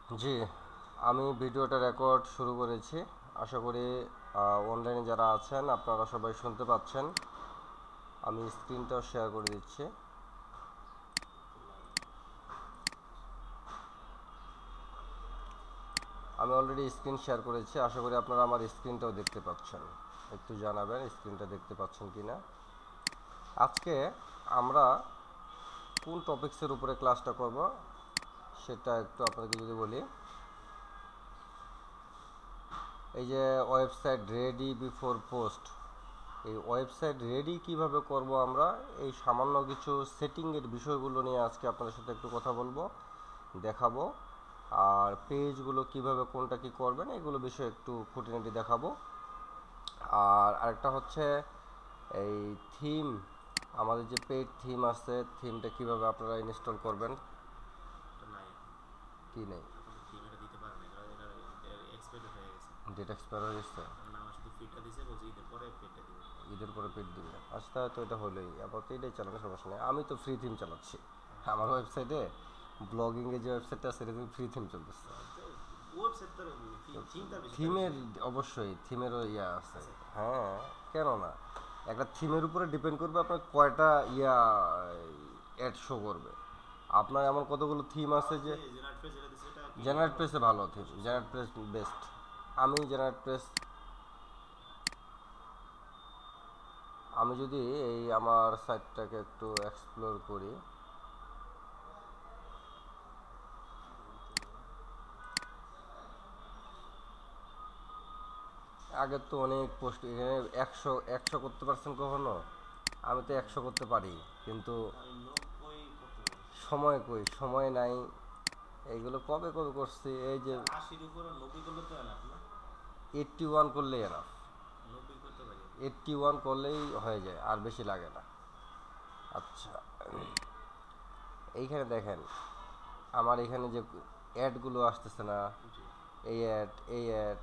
জি, আমি ভিডিওটা রেকর্ড শুরু করেছি। আশা করি অনলাইনে যারা আছেন আপনারা সবাই শুনতে পাচ্ছেন। আমি স্ক্রিনটাও শেয়ার করে দিচ্ছি। আমি অলরেডি স্ক্রিন শেয়ার করেছি। আশা করি আপনারা আমার স্ক্রিনটাও দেখতে পাচ্ছেন। একটু জানাবেন স্ক্রিনটা দেখতে পাচ্ছেন কি না। আজকে আমরা কোন টপিকসের উপরে ক্লাসটা করব সেটা একটু আপনাকে যদি বলি। এই যে ওয়েবসাইট রেডি বিফোর পোস্ট, এই ওয়েবসাইট রেডি কিভাবে করব আমরা, এই সামান্য কিছু সেটিংয়ের বিষয়গুলো নিয়ে আজকে আপনাদের সাথে একটু কথা বলবো, দেখাবো। আর পেজগুলো কিভাবে কোনটা কি করবেন এগুলো বিষয়ে একটু খুঁটিনাটি দেখাবো। আর আরেকটা হচ্ছে এই থিম, আমাদের যে পেজ থিম আছে, থিমটা কিভাবে আপনারা ইনস্টল করবেন। কি নেই? ডেট এক্সপায়ার হয়ে গেছে, ঈদের পরে পেড দিবে। আচ্ছা, তো এটা হলোই, আপাতত এটাই চালানোর সমস্যা নেই। আমি তো ফ্রি থিম চালাচ্ছি আমার ওয়েবসাইটে। ব্লগিংয়ে যে ওয়েবসাইটটা আছে সেটা ফ্রি থিম চলতেছে। থিমের অবশ্যই থিমেরও ইয়া আছে। হ্যাঁ, কেন না। একটা থিমের উপরে ডিপেন্ড করবে আপনার কয়টা অ্যাড শো করবে। আপনার এমন কতগুলো থিম আছে যে জেনারেট প্রেসে ভালো থিম, জেনারেট প্রেস বেস্ট। আমি জেনারেট প্রেস, আমি যদি এই আমার সাইটটাকে একটু এক্সপ্লোর করি। আগের তো অনেক পোস্ট, এখানে একশো একশো করতে পারছেন কখনো? আমি তো একশো করতে পারি, কিন্তু সময় কই, সময় নাই। এইগুলো কবে কবে করছি, এই যে 81 করলেই এনাফ। 81 করলেই হয়ে যায়, আর বেশি লাগে না। আচ্ছা, এইখানে দেখেন আমার এখানে যে অ্যাডগুলো আসতেছে না, এই অ্যাড, এই অ্যাড,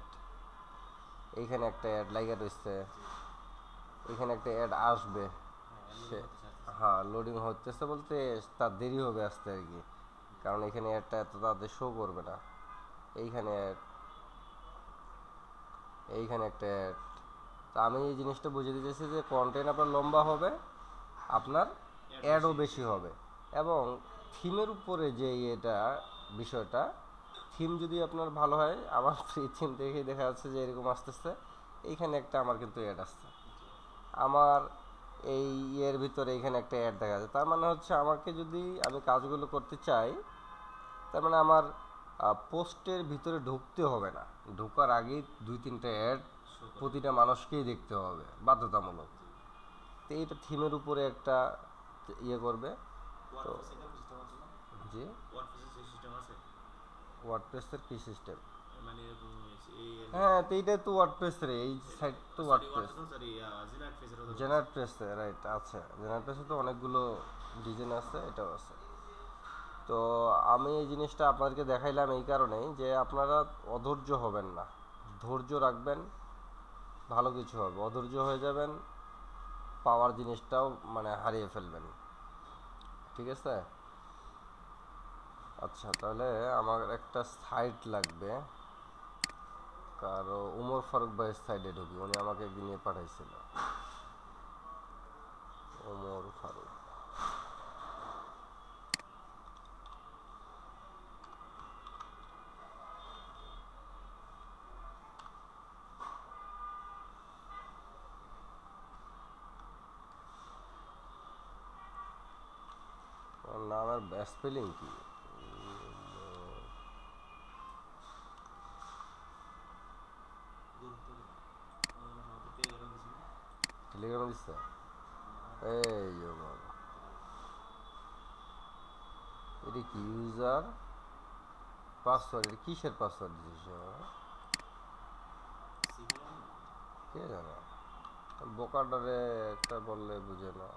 এইখানে একটা অ্যাড লাইগা রয়েছে, এখানে একটা অ্যাড আসবে। সে, হ্যাঁ, লোডিং হতেছে বলতে তার দেরি হবে আসতে আর কি, কারণ এখানে অ্যাডটা এত তাদের শো করবে না। এইখানে অ্যাড, এইখানে একটা অ্যাড। তো আমি এই জিনিসটা বুঝে দিতেছি যে কন্টেন্ট আপনার লম্বা হবে, আপনার অ্যাডও বেশি হবে। এবং থিমের উপরে যে এটা বিষয়টা, থিম যদি আপনার ভালো হয়, আমার ফ্রি থিম দেখে দেখা যাচ্ছে যে এরকম আসতেছে। এইখানে একটা আমার কিন্তু অ্যাড আসছে, আমার এই ইয়ের ভিতরে এইখানে একটা অ্যাড দেখা যাচ্ছে। তার মানে হচ্ছে আমাকে যদি আমি কাজগুলো করতে চাই, তার মানে আমার পোস্টের ভিতরে ঢুকতে হবে না, ঢোকার আগেই দুই তিনটা অ্যাড প্রতিটা মানুষকেই দেখতে হবে বাধ্যতামূলক। তো এইটা থিমের উপরে একটা ইয়ে করবে। তো জি, ওয়ার্ডপ্রেসের কি সিস্টেম? হ্যাঁ, তো এইটাই তো ওয়ার্ডপ্রেসের, এই সাইট তো ওয়ার্ডপ্রেস। জেনারেট প্রেসে রাইট আছে, জেনারেট প্রেসে তো অনেকগুলো ডিজাইন আছে, এটাও আছে। তো আমি এই জিনিসটা আপনাদেরকে দেখাইলাম এই কারণেই যে আপনারা অধৈর্য হবেন না, ধৈর্য রাখবেন, ভালো কিছু হবে। অধৈর্য হয়ে যাবেন, পাওয়ার জিনিসটাও মানে হারিয়ে ফেলবেন। ঠিক আছে? আচ্ছা, তাহলে আমার একটা সাইট লাগবে, কারো উমর ফারুক ভাইয়ের সাইডে ঢুকি, উনি আমাকে একদিন নিয়ে পাঠাইছিল। ওমর ফারুক, ওর নামের স্পেলিং কি? টেলিগ্রামে দিচ্ছে? এই যে বাবা, এটা কি ইউজার পাসওয়ার্ড? এটা কিসের পাসওয়ার্ড দিয়েছে বাবা? কে জানে, বোকাটারে একটা বললে বুঝে না।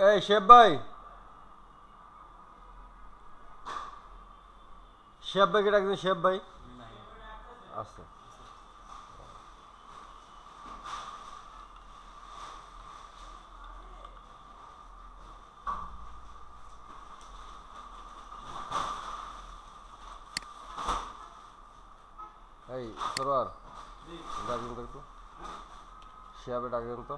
এই শেফ ভাই, শেফ ভাইকে ডাক দিন, শেফ ভাই আছে। এই সরোয়ার ডাক দিন তো একটু, শেফে ডাক দিন তো।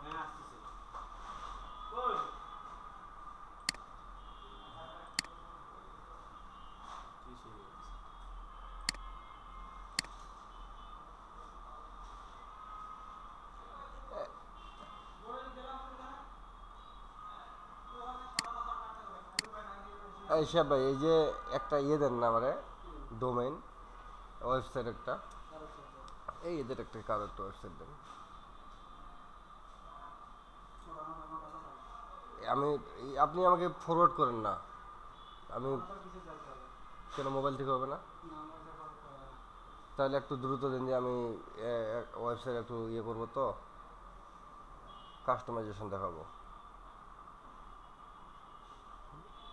এই শেফ ভাই, এই যে একটা দেন না আমারে, ডোমেইন ওয়েবসাইট একটা, এই এদের একটা কারো একটা ওয়েবসাইট দেন। আমি আপনি আমাকে ফরওয়ার্ড করেন না, আমি কেন মোবাইল থেকে হবে না? তাহলে একটু দ্রুত দিন, যে আমি ওয়েবসাইট একটু করবো তো, কাস্টমাইজেশন দেখাবো।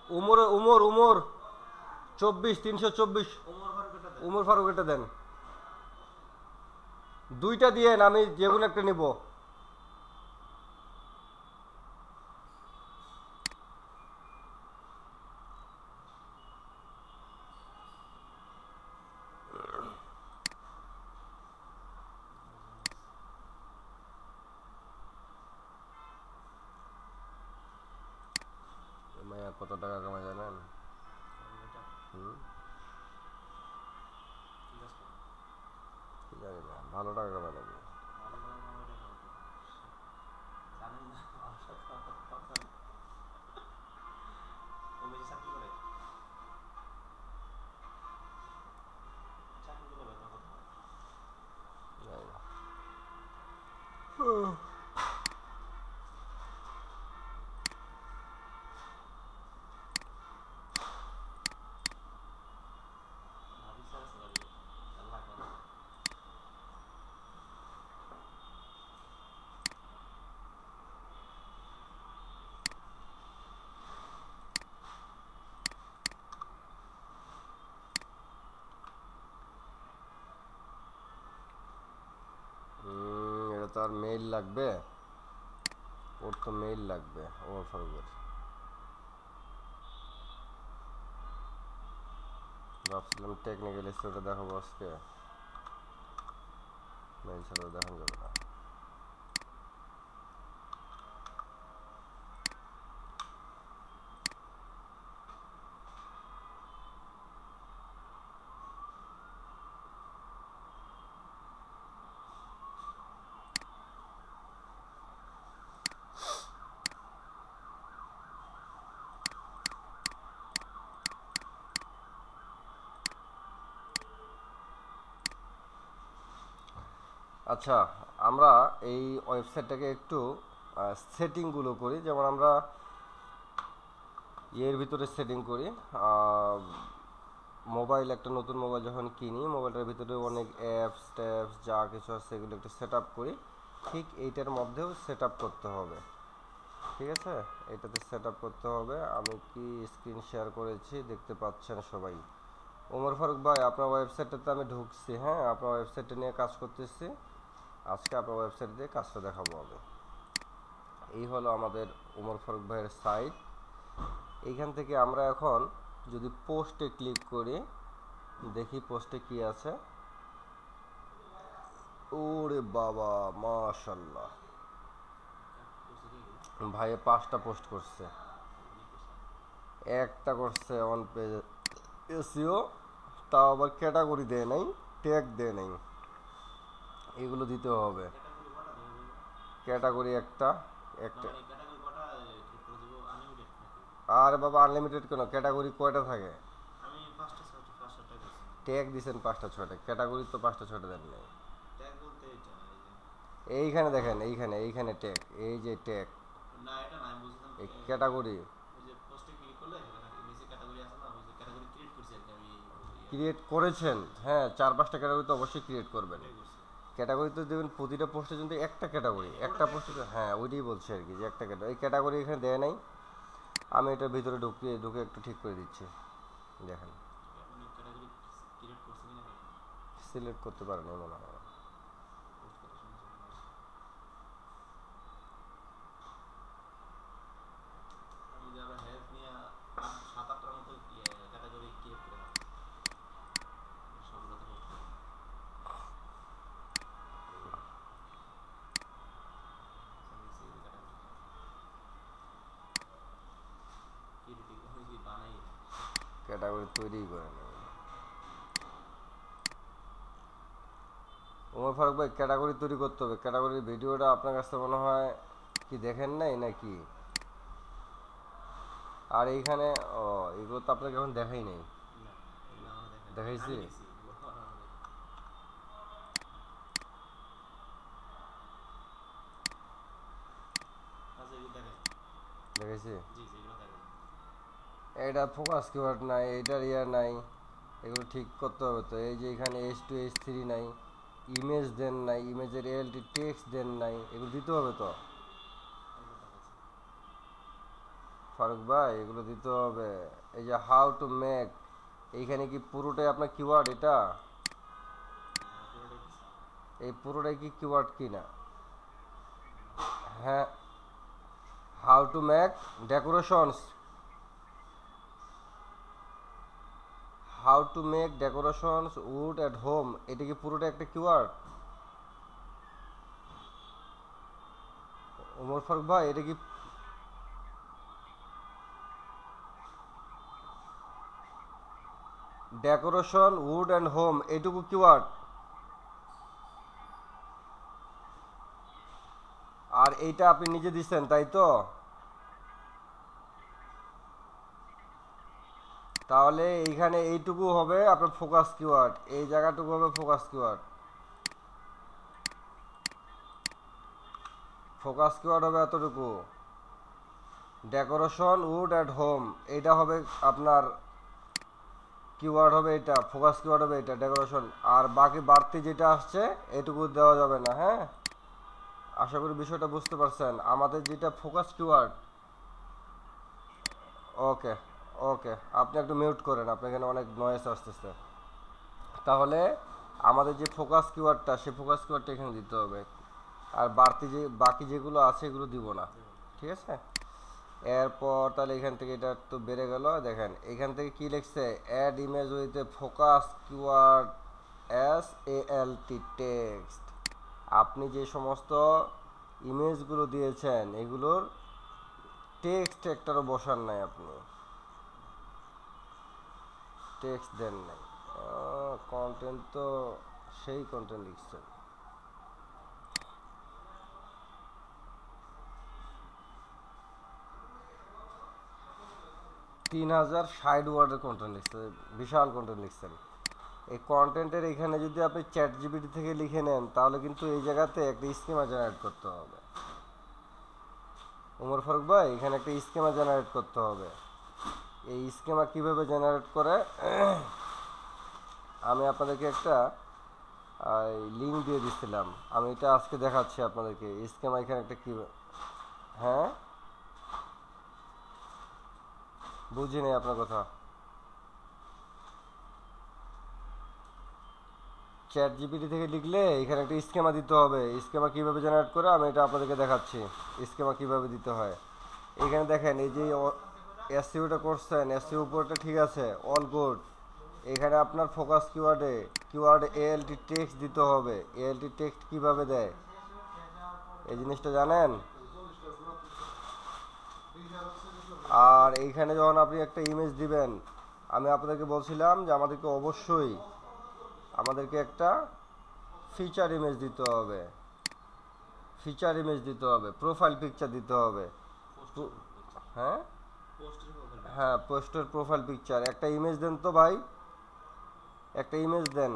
উমর উমর উমর 24 324 উমর ফারুক এটা দেন, দুইটা দিয়েন, আমি যে কোনো একটা নিব। মায়া কত টাকা কামাই জানেন? জানি না, ভালো টাকা কামাই নাকি? এটা তো আর মেইল লাগবে, ওর তো মেইল লাগবে ওমর ফারুকের। ভাবছিলাম টেকনিক্যাল ইস্যুটা দেখাবো আজকে, মেইল ছাড়া দেখানো যাবে না। আচ্ছা, আমরা এই ওয়েবসাইটটাকে একটু সেটিংগুলো করি, যেমন আমরা এর ভিতরে সেটিং করি। মোবাইল, একটা নতুন মোবাইল যখন কিনি, মোবাইলটার ভিতরে অনেক অ্যাপস ট্যাপস যা কিছু আছে সেগুলো একটু সেট আপ করি, ঠিক এইটার মধ্যেও সেট আপ করতে হবে। ঠিক আছে, এটাতে সেট আপ করতে হবে। আমি কি স্ক্রিন শেয়ার করেছি, দেখতে পাচ্ছেন সবাই? ওমর ফারুক ভাই, আপনার ওয়েবসাইটটাতে আমি ঢুকছি, হ্যাঁ আপনার ওয়েবসাইটটা নিয়ে কাজ করতেছি, আজকে আপনার ওয়েবসাইট দিয়ে কাজটা দেখাবো আমি। এই হলো আমাদের ওমর ফারুক ভাইয়ের সাইট। এইখান থেকে আমরা এখন যদি পোস্টে ক্লিক করি, দেখি পোস্টে কি আছে। ওরে বাবা, মাশাল্লাহ, ভাই 5টা পোস্ট করছে, একটা করছে অন পেজ এসইও, তাও আবার ক্যাটাগরি দেয় নাই, ট্যাগ দেয় নাই, এগুলো দিতে হবে। ক্যাটাগরি একটা একটা আরে বাবা, আনলিমিটেড কেন? ক্যাটাগরি কয়টা থাকে? ট্যাগ দিছেন 5টা 6টা, ক্যাটাগরি তো 5টা 6টা দেন নাই। এইখানে দেখেন, এইখানে ট্যাগ, এই যে ট্যাগ, এই ক্যাটাগরি ক্রিয়েট করেছেন, হ্যাঁ 4-5টা ক্যাটাগরি তো অবশ্যই ক্রিয়েট করবেন। ক্যাটাগরি তো দেবেন প্রতিটা পোস্টে, যদি একটা ক্যাটাগরি, একটা পোস্টে, হ্যাঁ ওইটাই বলছি আর কি, যে একটা ক্যাটাগরি, এই ক্যাটাগরি এখানে দেয় নাই। আমি এটার ভিতরে ঢুকে একটু ঠিক করে দিচ্ছি, দেখেন। সিলেক্ট করতে পারেন মনে হয়। ক্যাটাগরি তৈরি করে নেই ওমর ফারুক ভাই, ক্যাটাগরি তৈরি করতে হবে। ক্যাটাগরির ভিডিওটা আপনার কাছে মনে হয় কি দেখেন নাই নাকি? আর এইখানে ও এগুলো তো আপনাকে এখন দেখাই নাই, দেখাইছি। দেখাইছি এটা ফোকাস কিওয়ার্ড নাই, এটার ইয়ার নাই, এগুলো ঠিক করতে হবে। তো এই যে এখানে H2H3 নাই, ইমেজ দেন নাই, ইমেজের ALT টেক্সট দেন নাই, এগুলো দিতে হবে। তো ফারুক ভাই এগুলো দিতে হবে। এই যে হাউ টু মেক, এইখানে কি পুরোটাই আপনার কিওয়ার্ড? এটা এই পুরোটাই কি কিওয়ার্ড কি না? হ্যাঁ, how to make decorations, how to make decorations wood at home, এটা কি পুরোটা একটা কিওয়ার্ড? ওমর ফারুক ভাই এটা কি ডেকোরেশন উড অ্যান্ড হোম এটুকু কিওয়ার্ড? আর এইটা আপনি নিজে দিচ্ছেন তাই তো? তাহলে এইখানে এইটুকু হবে আপনার ফোকাস কিওয়ার্ড, এই জায়গাটুকু হবে ফোকাস কিওয়ার্ড। ফোকাস কিওয়ার্ড হবে এতটুকু। ডেকোরেশন উড অ্যাট হোম এইটা হবে আপনার কিওয়ার্ড, হবে এটা ফোকাস কিওয়ার্ড হবে এটা ডেকোরেশন। আর বাকি বাড়তি যেটা আসছে এটুকু দেওয়া যাবে না। হ্যাঁ, আশা করি বিষয়টা বুঝতে পারছেন। আমাদের যেটা ফোকাস কিওয়ার্ড, ওকে ওকে, আপনি একটু মিউট করেন, আপনার এখানে অনেক নয়েজ আসতেছে। তাহলে আমাদের যে ফোকাস কিওয়ার্ডটা, সেই ফোকাস কিওয়ার্ডটা এখানে দিতে হবে। আর বাড়তি যে বাকি যেগুলো আছে এগুলো দিব না, ঠিক আছে? এরপর তাহলে এখান থেকে এটা তো বেড়ে গেল। দেখেন এখান থেকে কি লিখছে, add image with a focus keyword SALT text. আপনি যে সমস্ত ইমেজগুলো দিয়েছেন এগুলোর টেক্সট একটারও বসান নাই, আপনি টেক্সট দেন নাই। কন্টেন্ট তো সেই কন্টেন্ট লিখছেন। 3060 ওয়ার্ডের কন্টেন্ট লিখছেন, বিশাল কন্টেন্ট লিখছেন। এই কন্টেন্টের এখানে যদি আপনি চ্যাট জিপিটি থেকে লিখে নেন তাহলে কিন্তু এই জায়গাতে একটা স্কিমা জেনারেট করতে হবে। ওমর ফারুক ভাই এখানে একটা স্কিমা জেনারেট করতে হবে। এই স্কিমা কিভাবে জেনারেট করে আমি আপনাদেরকে একটা লিঙ্ক দিয়ে দিচ্ছিলাম, আমি এটা আজকে দেখাচ্ছি আপনাদেরকে। স্কিমা এখানে একটা কি, হ্যাঁ বুঝি নাই আপনার কথা। চ্যাট জিপিটি থেকে লিখলে এখানে একটা স্কেমা দিতে হবে। স্কেমা কিভাবে জেনারেট করে আমি এটা আপনাদেরকে দেখাচ্ছি, স্কেমা কিভাবে দিতে হয়। এখানে দেখেন এই যে এসইওটা করছেন, এসইও উপরটা ঠিক আছে, অল গুড। এখানে আপনার ফোকাস কিওয়ার্ড ALT টেক্সট দিতে হবে। ALT টেক্সট কিভাবে দেয় এই জিনিসটা জানেন? আর এইখানে যখন আপনি একটা ইমেজ দিবেন, আমি আপনাদেরকে বলছিলাম যে আমাদেরকে একটা ফিচার ইমেজ দিতে হবে, প্রোফাইল পিকচার দিতে হবে। হ্যাঁ হ্যাঁ, পোস্টের প্রোফাইল পিকচার একটা ইমেজ দেন তো ভাই, একটা ইমেজ দেন।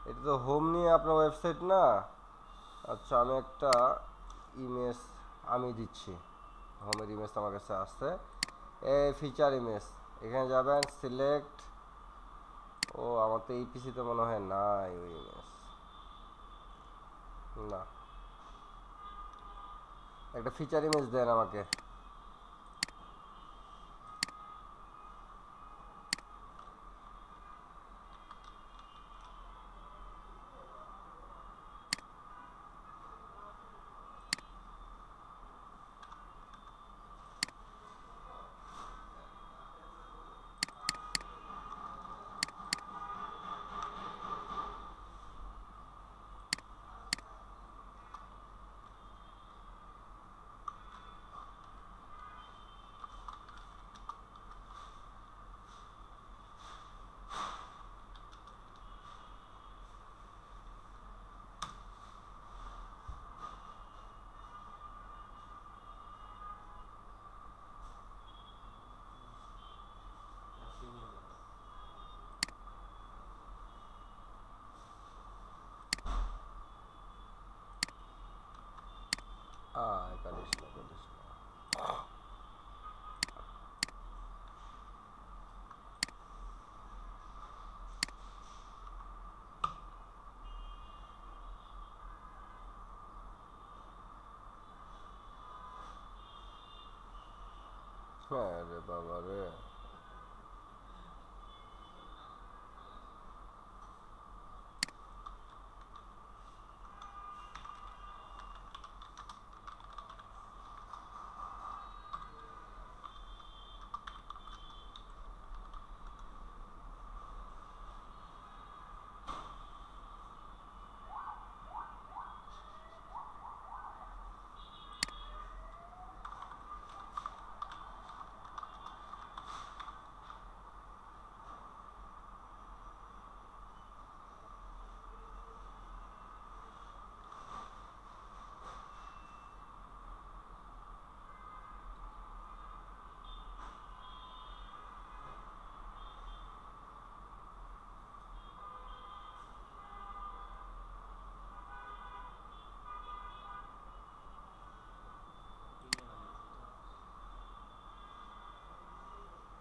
এটা তো হোম নিয়ে আপনার ওয়েবসাইট না। আচ্ছা আমি একটা ইমেজ আমি দিচ্ছি, হোমের ইমেজ আমার কাছে আসছে। এই ফিচার ইমেজ, এখানে যাবেন সিলেক্ট। ও আমার তো এই পিসিতে মনে হয় নাই ওই ইমেজ, না। একটা ফিচার ইমেজ দেন আমাকে। হ্যাঁ রে বাবা রে।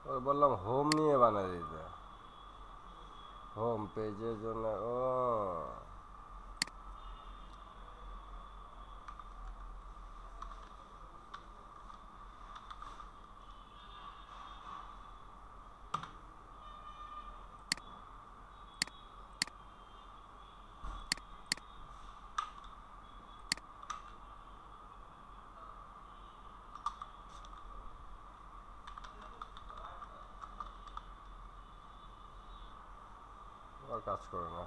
ওর বললাম হোম নিয়ে বানিয়ে দিতে, হোম পেজের জন্য। ও আর কাজ করে না।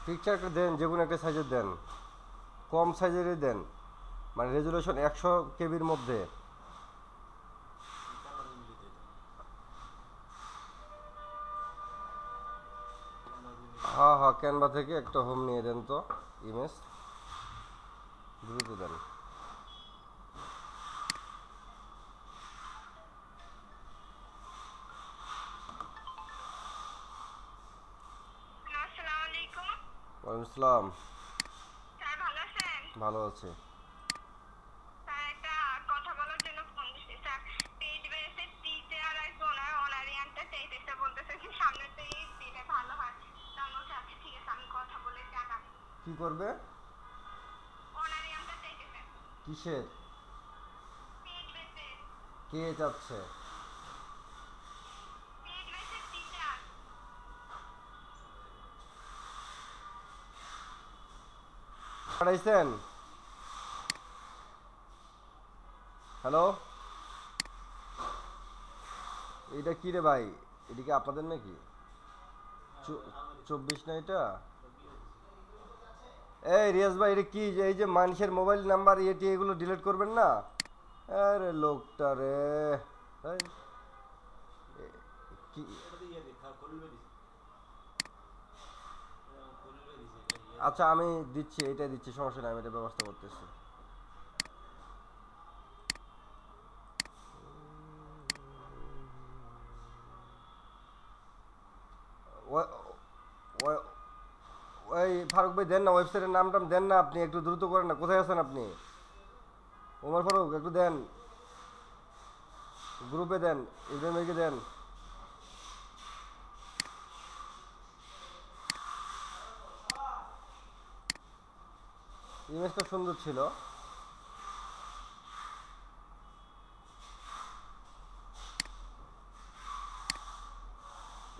পিকচারটা দেন, যে কোনো একটা সাইজের দেন, কম সাইজেরই দেন, মানে রেজুলেশন 100 কেবির মধ্যে। হ্যাঁ হ্যাঁ, ক্যানভা থেকে একটা হোম নিয়ে দেন তো, ইমেজ দ্রুত দেন। ওয়ালাইকুম আসসালাম। ভালো আছে। কি করবে? কিসের? কে যাচ্ছে? পাঠাইছেন? হ্যালো, এইটা কি রে ভাই? এটা কি আপনাদের নাকি? 24 না এটা? এই রিয়াজ ভাই, এটা কি? এই যে মানুষের মোবাইল নাম্বার এটি এগুলো ডিলিট করবেন না? আরে লোকটা রে। এই, কি? আচ্ছা আমি দিচ্ছি, এটাই দিচ্ছি, সমস্যা নেই, আমি এটা ব্যবস্থা করতেছি। ওই ফারুক ভাই দেন না, ওয়েবসাইটের নাম টাম দেন না, আপনি একটু দ্রুত করেন না। কোথায় আছেন আপনি? ওমর ফারুক একটু দেন, গ্রুপে দেন, ইব্রাহিমকে দেন। ইমেজটা সুন্দর ছিল।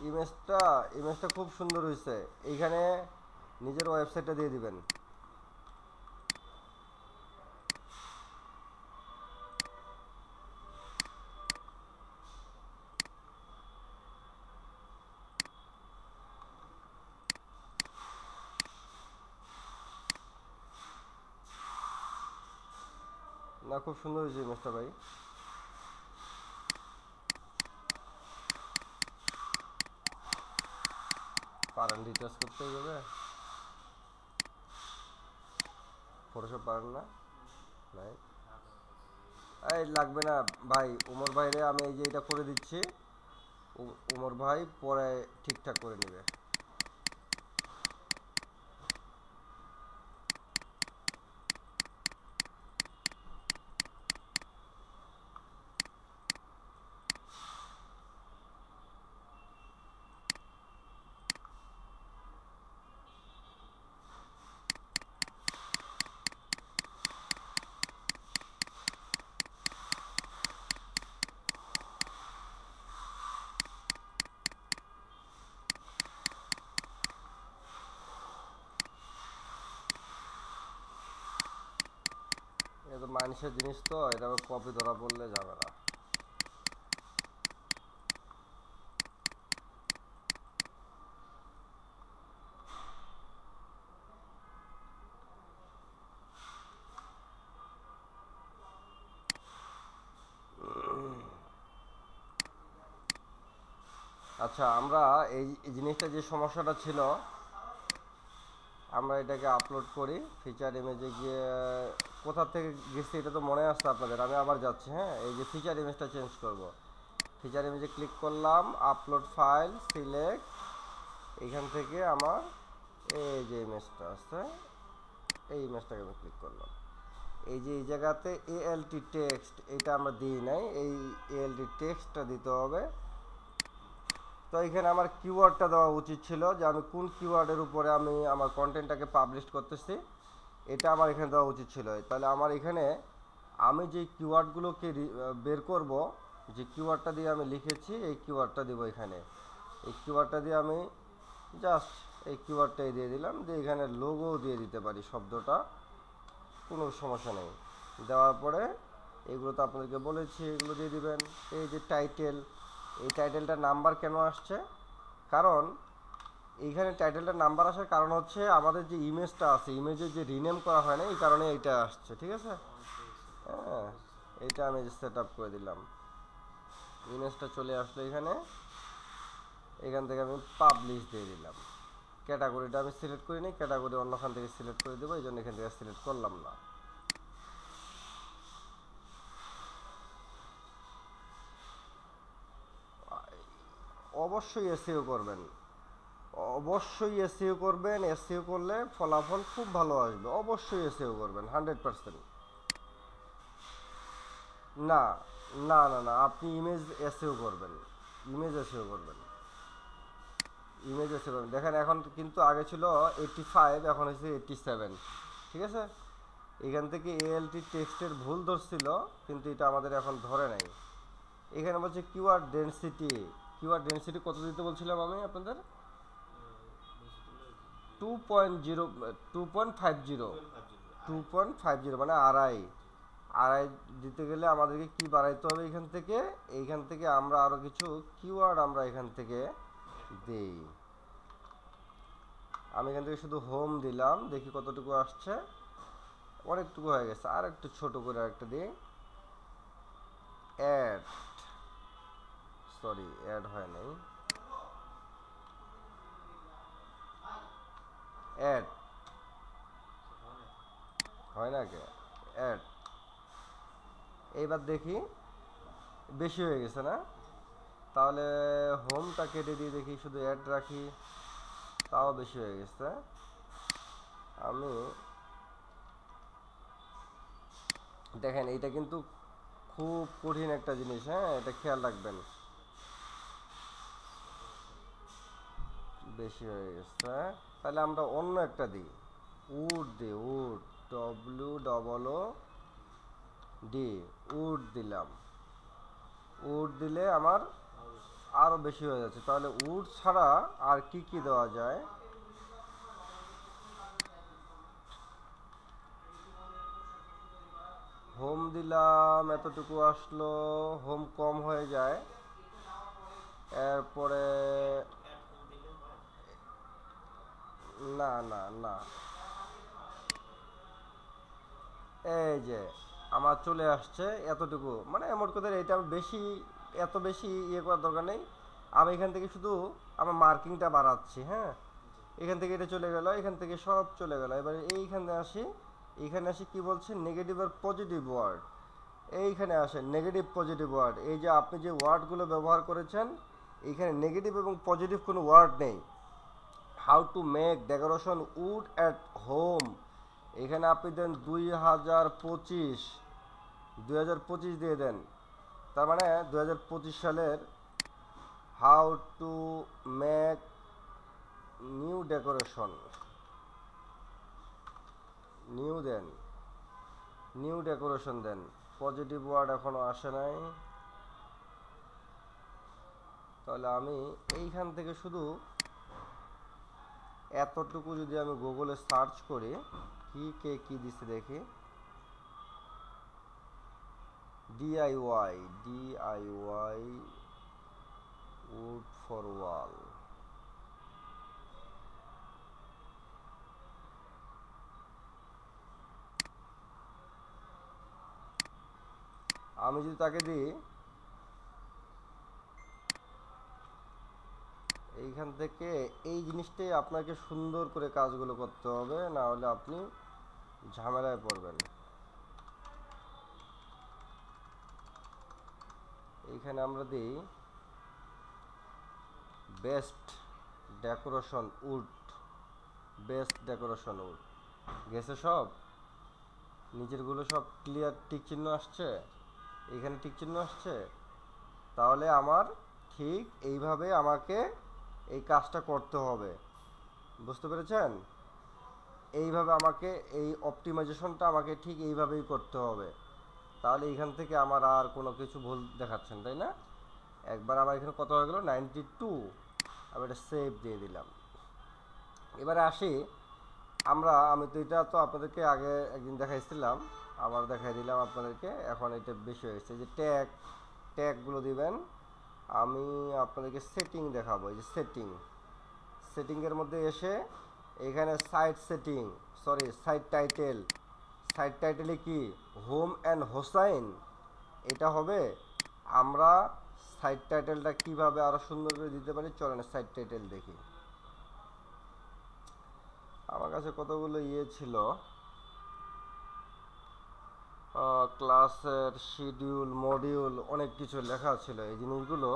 ইমেজটা ইমেজটা খুব সুন্দর হয়েছে। এইখানে নিজের ওয়েবসাইটটা দিয়ে দিবেন। না, খুব সুন্দর হয়েছে ইমেজটা ভাই। পারেন রিচার্জ করতে এইভাবে? ফটোশপ পারেন না? নাই, এই লাগবে না ভাই, উমর ভাইরে আমি এই যে এটা করে দিচ্ছি, উমর ভাই পরে ঠিকঠাক করে নেবে। এটা তো মানুষের জিনিস, তো এটা কপি ধরা পড়লে যাবে না। আচ্ছা, আমরা এই জিনিসটা যে সমস্যাটা ছিল, আমরা এটাকে আপলোড করি ফিচার ইমেজে গিয়ে। কোথা থেকে গেছি এটা তো মনে আসছে আপনাদের, আমি আবার যাচ্ছি। হ্যাঁ, এই যে ফিচার ইমেজটা চেঞ্জ করব, ফিচার ইমেজে ক্লিক করলাম, আপলোড ফাইল সিলেক্ট, এইখান থেকে আমার এই যে ইমেজটা আছে, এই ইমেজটাকে আমি ক্লিক করলাম। এই যে এই জায়গাতে এএলটি টেক্সট, এটা আমরা দিই নাই, এই এএলটি টেক্সটটা দিতে হবে। তো এখানে আমার কিওয়ার্ডটা দেওয়া উচিত ছিল, যে আমি কোন কিওয়ার্ডের উপরে আমি আমার কন্টেন্টটাকে পাবলিশ করতেছি, এটা আমার এখানে দেওয়া উচিত ছিল। তাহলে আমার এখানে আমি যে কিওয়ার্ডগুলোকে বের করব, যে কিওয়ার্ডটা দিয়ে আমি লিখেছি, এই কিওয়ার্ডটা দিব এখানে। এই কিওয়ার্ডটা দিয়ে আমি জাস্ট এই কিওয়ার্ডটাই দিয়ে দিলাম, দিয়ে এখানে লোগো দিয়ে দিতে পারি শব্দটা, কোনো সমস্যা নেই। দেওয়ার পরে এগুলো তো আপনাদেরকে বলেছি, এগুলো দিয়ে দিবেন। এই যে টাইটেল, এই টাইটেলটার নাম্বার কেন আসছে? কারণ এইখানে টাইটেলটার নাম্বার আসার কারণ হচ্ছে আমাদের যে ইমেজটা আছে, ইমেজের যে রিনেম করা হয় না, এই কারণে এইটা আসছে। ঠিক আছে, হ্যাঁ, এইটা আমি সেট আপ করে দিলাম। ইমেজটা চলে আসলো এখানে, এখান থেকে আমি পাবলিশ দিয়ে দিলাম। ক্যাটাগরিটা আমি সিলেক্ট করি নি, ক্যাটাগরি অন্যখান থেকে সিলেক্ট করে দেবো, এই জন্য এখান থেকে সিলেক্ট করলাম না। অবশ্যই এসইও করবেন, অবশ্যই এসইও করবেন। এসইও করলে ফলাফল খুব ভালো আসবে, অবশ্যই এসইও করবেন 100%। না না না না, আপনি ইমেজ এসইও করবেন, ইমেজ এসইও করবেন, ইমেজ এসইও করবেন। দেখেন এখন কিন্তু আগে ছিল 85, এখন হয়েছে 87। ঠিক আছে, এখান থেকে এএলটি টেক্সটের ভুল ধরছিল, কিন্তু এটা আমাদের এখন ধরে নাই। এখানে বলছে কিওয়ার্ড ডেনসিটি, কিওয়ার্ড ডেনসিটি কত দিতে বলছিলাম আমি আপনাদের? 2.0, 2.50, 2.50 মানে আড়াই। আড়াই দিতে গেলে আমাদেরকে কি বাড়াইতে হবে? এইখান থেকে আমরা আরো কিছু কিওয়ার্ড আমরা এখান থেকে দেই। আমি এখান থেকে শুধু হোম দিলাম, দেখি কতটুকু আসছে। অনেকটুকু হয়ে গেছে, আর একটু ছোট করে আরেকটা দিই। অ্যাড, সরি অ্যাড হয় নাই, অ্যাড হয় না কে? অ্যাড, এইবার দেখি বেশি হয়ে গেছে না? তাহলে হোমটা কেটে দিয়ে দেখি, শুধু অ্যাড রাখি, তাও বেশি হয়ে গেছে। আমি দেখেন, এইটা কিন্তু খুব কঠিন একটা জিনিস, হ্যাঁ, এটা খেয়াল রাখবেন। বেশি হয়ে গেছে, তাহলে আমরা অন্য একটা দিই, উড দিই, উড, WOOD, উড দিলাম। উড দিলে আমার আরো বেশি হয়ে যাচ্ছে। তাহলে উড ছাড়া আর কি কি দেওয়া যায়? হোম দিলাম, এতটুকু আসলো, হোম কম হয়ে যায়। এরপরে না না না, এই যে আমার চলে আসছে এতটুকু, মানে মোট কথা এটা বেশি, এত বেশি ইয়ে করার দরকার নেই। আমি এখান থেকে শুধু আমার মার্কিংটা বাড়াচ্ছি। হ্যাঁ, এখান থেকে এটা চলে গেল, এখান থেকে সব চলে গেল। এবারে এইখানে আসি, এইখানে আসি কি বলছে, নেগেটিভ আর পজিটিভ ওয়ার্ড। এইখানে আসেন নেগেটিভ পজিটিভ ওয়ার্ড। এই যে আপনি যে ওয়ার্ডগুলো ব্যবহার করেছেন, এইখানে নেগেটিভ এবং পজিটিভ কোনো ওয়ার্ড নেই। How to make decoration wood at home, এখানে আপনি দেন 2025, 2025 দিয়ে দেন। তার মানে 2025 সালের how to make new decoration, new দেন, নিউ ডেকোরেশন দেন। পজিটিভ ওয়ার্ড এখনো আসে নাই, তাহলে আমি এইখান থেকে শুধু এতটুকু যদি আমি গুগলে সার্চ করি, কে কি দিছে দেখি। ডিআইওয়াই, ডিআইওয়াই উড ফর ওয়াল। আমি যদি তাকে দিই, এইখান থেকে এই জিনিসটাই আপনাকে সুন্দর করে কাজগুলো করতে হবে, না হলে আপনি ঝামেলায় পড়বেন। এইখানে আমরা দিই best decoration wood, best decoration wood. গেছে সব, নিচেরগুলো সব ক্লিয়ার, টিক চিহ্ন আসছে, এইখানে টিক চিহ্ন আসছে। তাহলে আমার ঠিক এইভাবে আমাকে এই কাজটা করতে হবে, বুঝতে পেরেছেন? এইভাবে আমাকে এই অপটিমাইজেশনটা আমাকে ঠিক এইভাবেই করতে হবে। তাহলে এইখান থেকে আমার আর কোনো কিছু ভুল দেখাচ্ছেন, তাই না? একবার আমার এখানে কত হয়ে গেল, 92। আমি এটা সেভ দিয়ে দিলাম। এবারে আসি আমি তো এটা তো আপনাদেরকে আগে একদিন দেখাইছিলাম, আবার দেখাই দিলাম আপনাদেরকে। এখন এটা বেশি হয়েছে, যে ট্যাগগুলো দিবেন। আমি আপনাদেরকে সেটিং দেখাবো। এই যে সেটিংয়ের মধ্যে এসে এখানে site setting, sorry site title, site টাইটেলে কি হোম অ্যান্ড হোসাইন এটা হবে। আমরা সাইট টাইটেলটা কিভাবে আরো সুন্দর করে দিতে পারি, চলেন সাইট টাইটেল দেখি। আমার কাছে কতগুলো ছিল, ক্লাসের শিডিউল, মডিউল, অনেক কিছু লেখা ছিল। এই জিনিসগুলো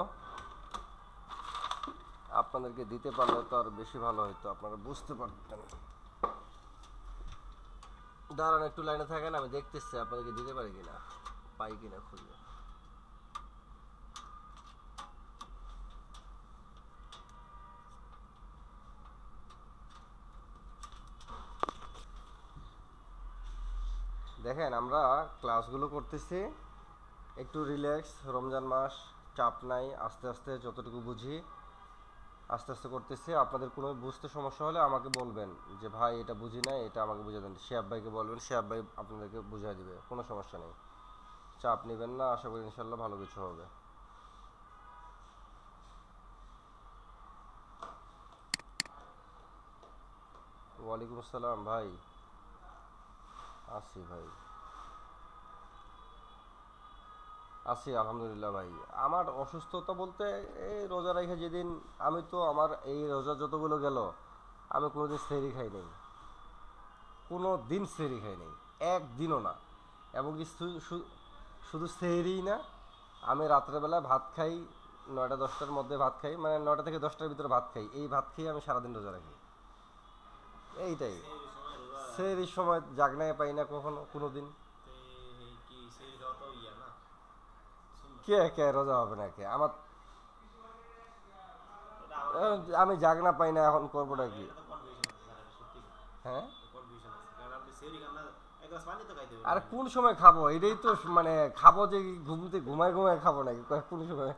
আপনাদেরকে দিতে পারলে তো আর বেশি ভালো হতো, আপনারা বুঝতে পারতেন। দাঁড়ান একটু লাইনে থাকেন, আমি দেখতেছি আপনাদেরকে দিতে পারি কিনা, পাই কিনা খুঁজে। দেখেন আমরা ক্লাসগুলো করতেছি একটু রিল্যাক্স, রমজান মাস, চাপ নাই, আস্তে আস্তে যতটুকু বুঝি আস্তে আস্তে করতেছি। আপনাদের কোনো বুঝতে সমস্যা হলে আমাকে বলবেন যে ভাই এটা বুঝি নাই, এটা আমাকে বুঝিয়ে দেন। শিহাব ভাইকে বলবেন, শিহাব ভাই আপনাদেরকে বুঝিয়ে দিবে, কোনো সমস্যা নেই। চাপ নেবেন না, আশা করি ইনশাল্লাহ ভালো কিছু হবে। ওয়ালাইকুম আসসালাম ভাই। আছি ভাই, আছি আলহামদুলিল্লাহ ভাই। আমার অসুস্থতা বলতে এই রোজা রেখে যেদিন, আমি তো আমার এই রোজা যতগুলো গেল আমি কোনোদিন সেহরি খাই নাই, কোনো দিন সেহরি খাই নাই, একদিনও না। এবং কি শুধু সেহরিই না, আমি রাত্রেবেলা ভাত খাই 9টা-10টার মধ্যে ভাত খাই, মানে 9টা থেকে 10টার ভিতরে ভাত খাই। এই ভাত খেয়ে আমি সারাদিন রোজা রাখি, এইটাই। সেহরির সময় জাগনায় পাই না কখনো কোনো দিন। কে কে রোজা হবে না কে? আমি জাগনা পাই না, এখন করবোটা কি? হ্যাঁ, আর কোন সময় খাবো এটাই তো, মানে খাবো যে ঘুমায় ঘুমায় খাবো নাকি কোন সময়?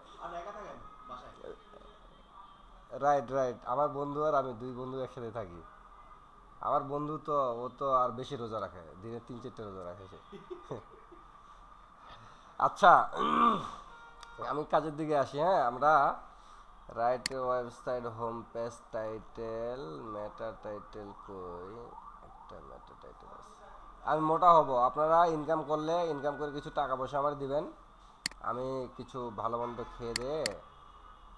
রাইট রাইট, আমার বন্ধু আর আমি, দুই বন্ধু একসাথে থাকি। আমার বন্ধু তো, ও তো আর বেশি রোজা রাখে, দিনে 3-4টা রোজা রাখে সে। আচ্ছা, আমি কাজের দিকে আসি। হ্যাঁ, আমরা right website home page title, meta title কই, একটা মেটা টাইটেল আছে। আমি মোটা হব, আপনারা ইনকাম করলে, ইনকাম করে কিছু টাকা পয়সা আমার দিবেন, আমি কিছু ভালো মন্দ খেয়ে দিয়ে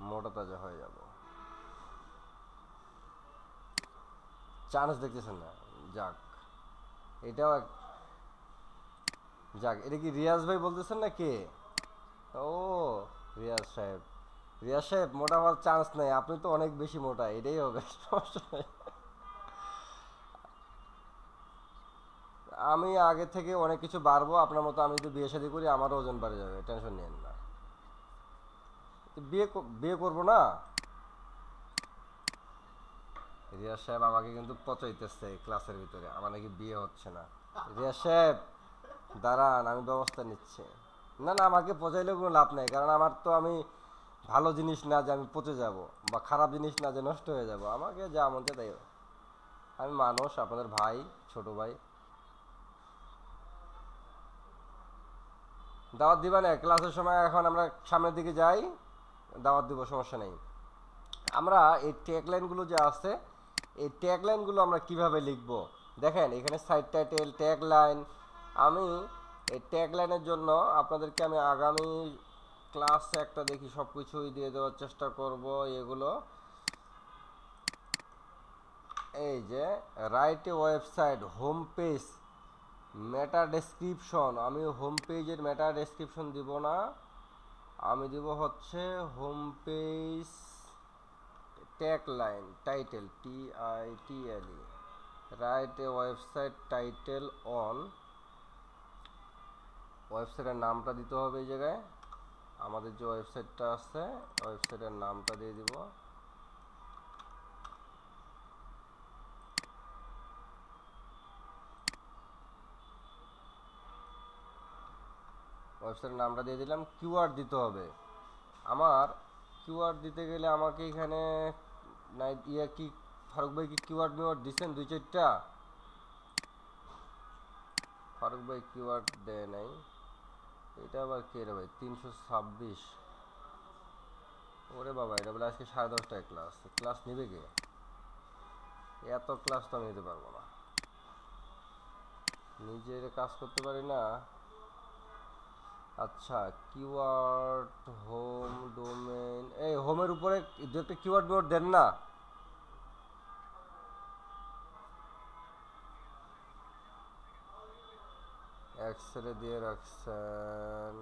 মোটা তাজা হয়ে যাব। চান্স দেখতেছেন না। যাক, এটাও যাক, এটা কি রিয়াজ ভাই বলতেছেন না কে? ও, রিয়াজ সাহেব। রিয়াজ সাহেব, মোটা হওয়ার চান্স নেই, আপনি তো অনেক বেশি মোটা, এটাই হবে, সমস্যা নেই। আমি আগে থেকে অনেক কিছু বাড়বো আপনার মতো, আমি যদি বিয়ে শাদী করি আমারও ওজন বাড়ে যাবে, টেনশন নিয়েন না। বিয়ে করবো না। রিয়াজ সাহেব আমাকে কিন্তু পচাইতেছে ক্লাসের ভিতরে, আমার নাকি বিয়ে হচ্ছে না। রিয়াজ সাহেব দাঁড়ান, আমি ব্যবস্থা নিচ্ছি। না না, আমাকে পচাইলেও কোনো লাভ নেই, কারণ আমার তো, আমি ভালো জিনিস না যে আমি পচে যাব, বা খারাপ জিনিস না যে নষ্ট হয়ে যাব, আমাকে যা মন চায় তাই। আমি মানুষ, আপনাদের ভাই, ছোট ভাই। দাওয়াত দিবা না ক্লাসের সময়? এখন আমরা সামনের দিকে যাই, দাওয়াত দিব, সমস্যা নেই। আমরা এই ট্যাগলাইনগুলো যে আছে, এই ট্যাগলাইনগুলো আমরা কিভাবে লিখব? দেখেন এখানে সাইড টাইটেল, ট্যাগলাইন। আমি এই ট্যাগলাইনের জন্য আপনাদেরকে আমি আগামী ক্লাসে একটা দেখি সব কিছুই দিয়ে দেওয়ার চেষ্টা করব। এগুলো এই যে write a website, home page, meta description. আমি হোম পেজের মেটা ডেসক্রিপশন দিব না, আমি দিব হচ্ছে home page tagline, title, TITLE, write a website title on. ওয়েবসাইটের নামটা দিতে হবে এই জায়গায়, আমাদের যে ওয়েবসাইটটা আছে ওয়েবসাইটের নামটা দিয়ে দিব। ওয়েবসাইটের নামটা দিয়ে দিলাম। কিওয়ার্ড দিতে হবে আমার। কিওয়ার্ড দিতে গেলে আমাকে এখানে নাই ইয়া কি, ফারুক ভাই কি কিওয়ার্ড মিওয়ার্ড দিচ্ছেন দুই চারটা? ফারুক ভাই কিওয়ার্ড দেয় নাই। এটা আবার কে রে ভাই? 326। ওরে বাবা, এটা বলে আজকে 10:30টায় ক্লাস। ক্লাস নিবে কে? এত ক্লাস তো আমি নিতে পারবো না, নিজের কাজ করতে পারি না। আচ্ছা, কিওয়ার্ড, হোম, ডোমেইন। এই হোমের উপরে দু একটা কিওয়ার্ড মিওয়ার্ড দেন না। এক্সেলে দিয়ে রাখছেন।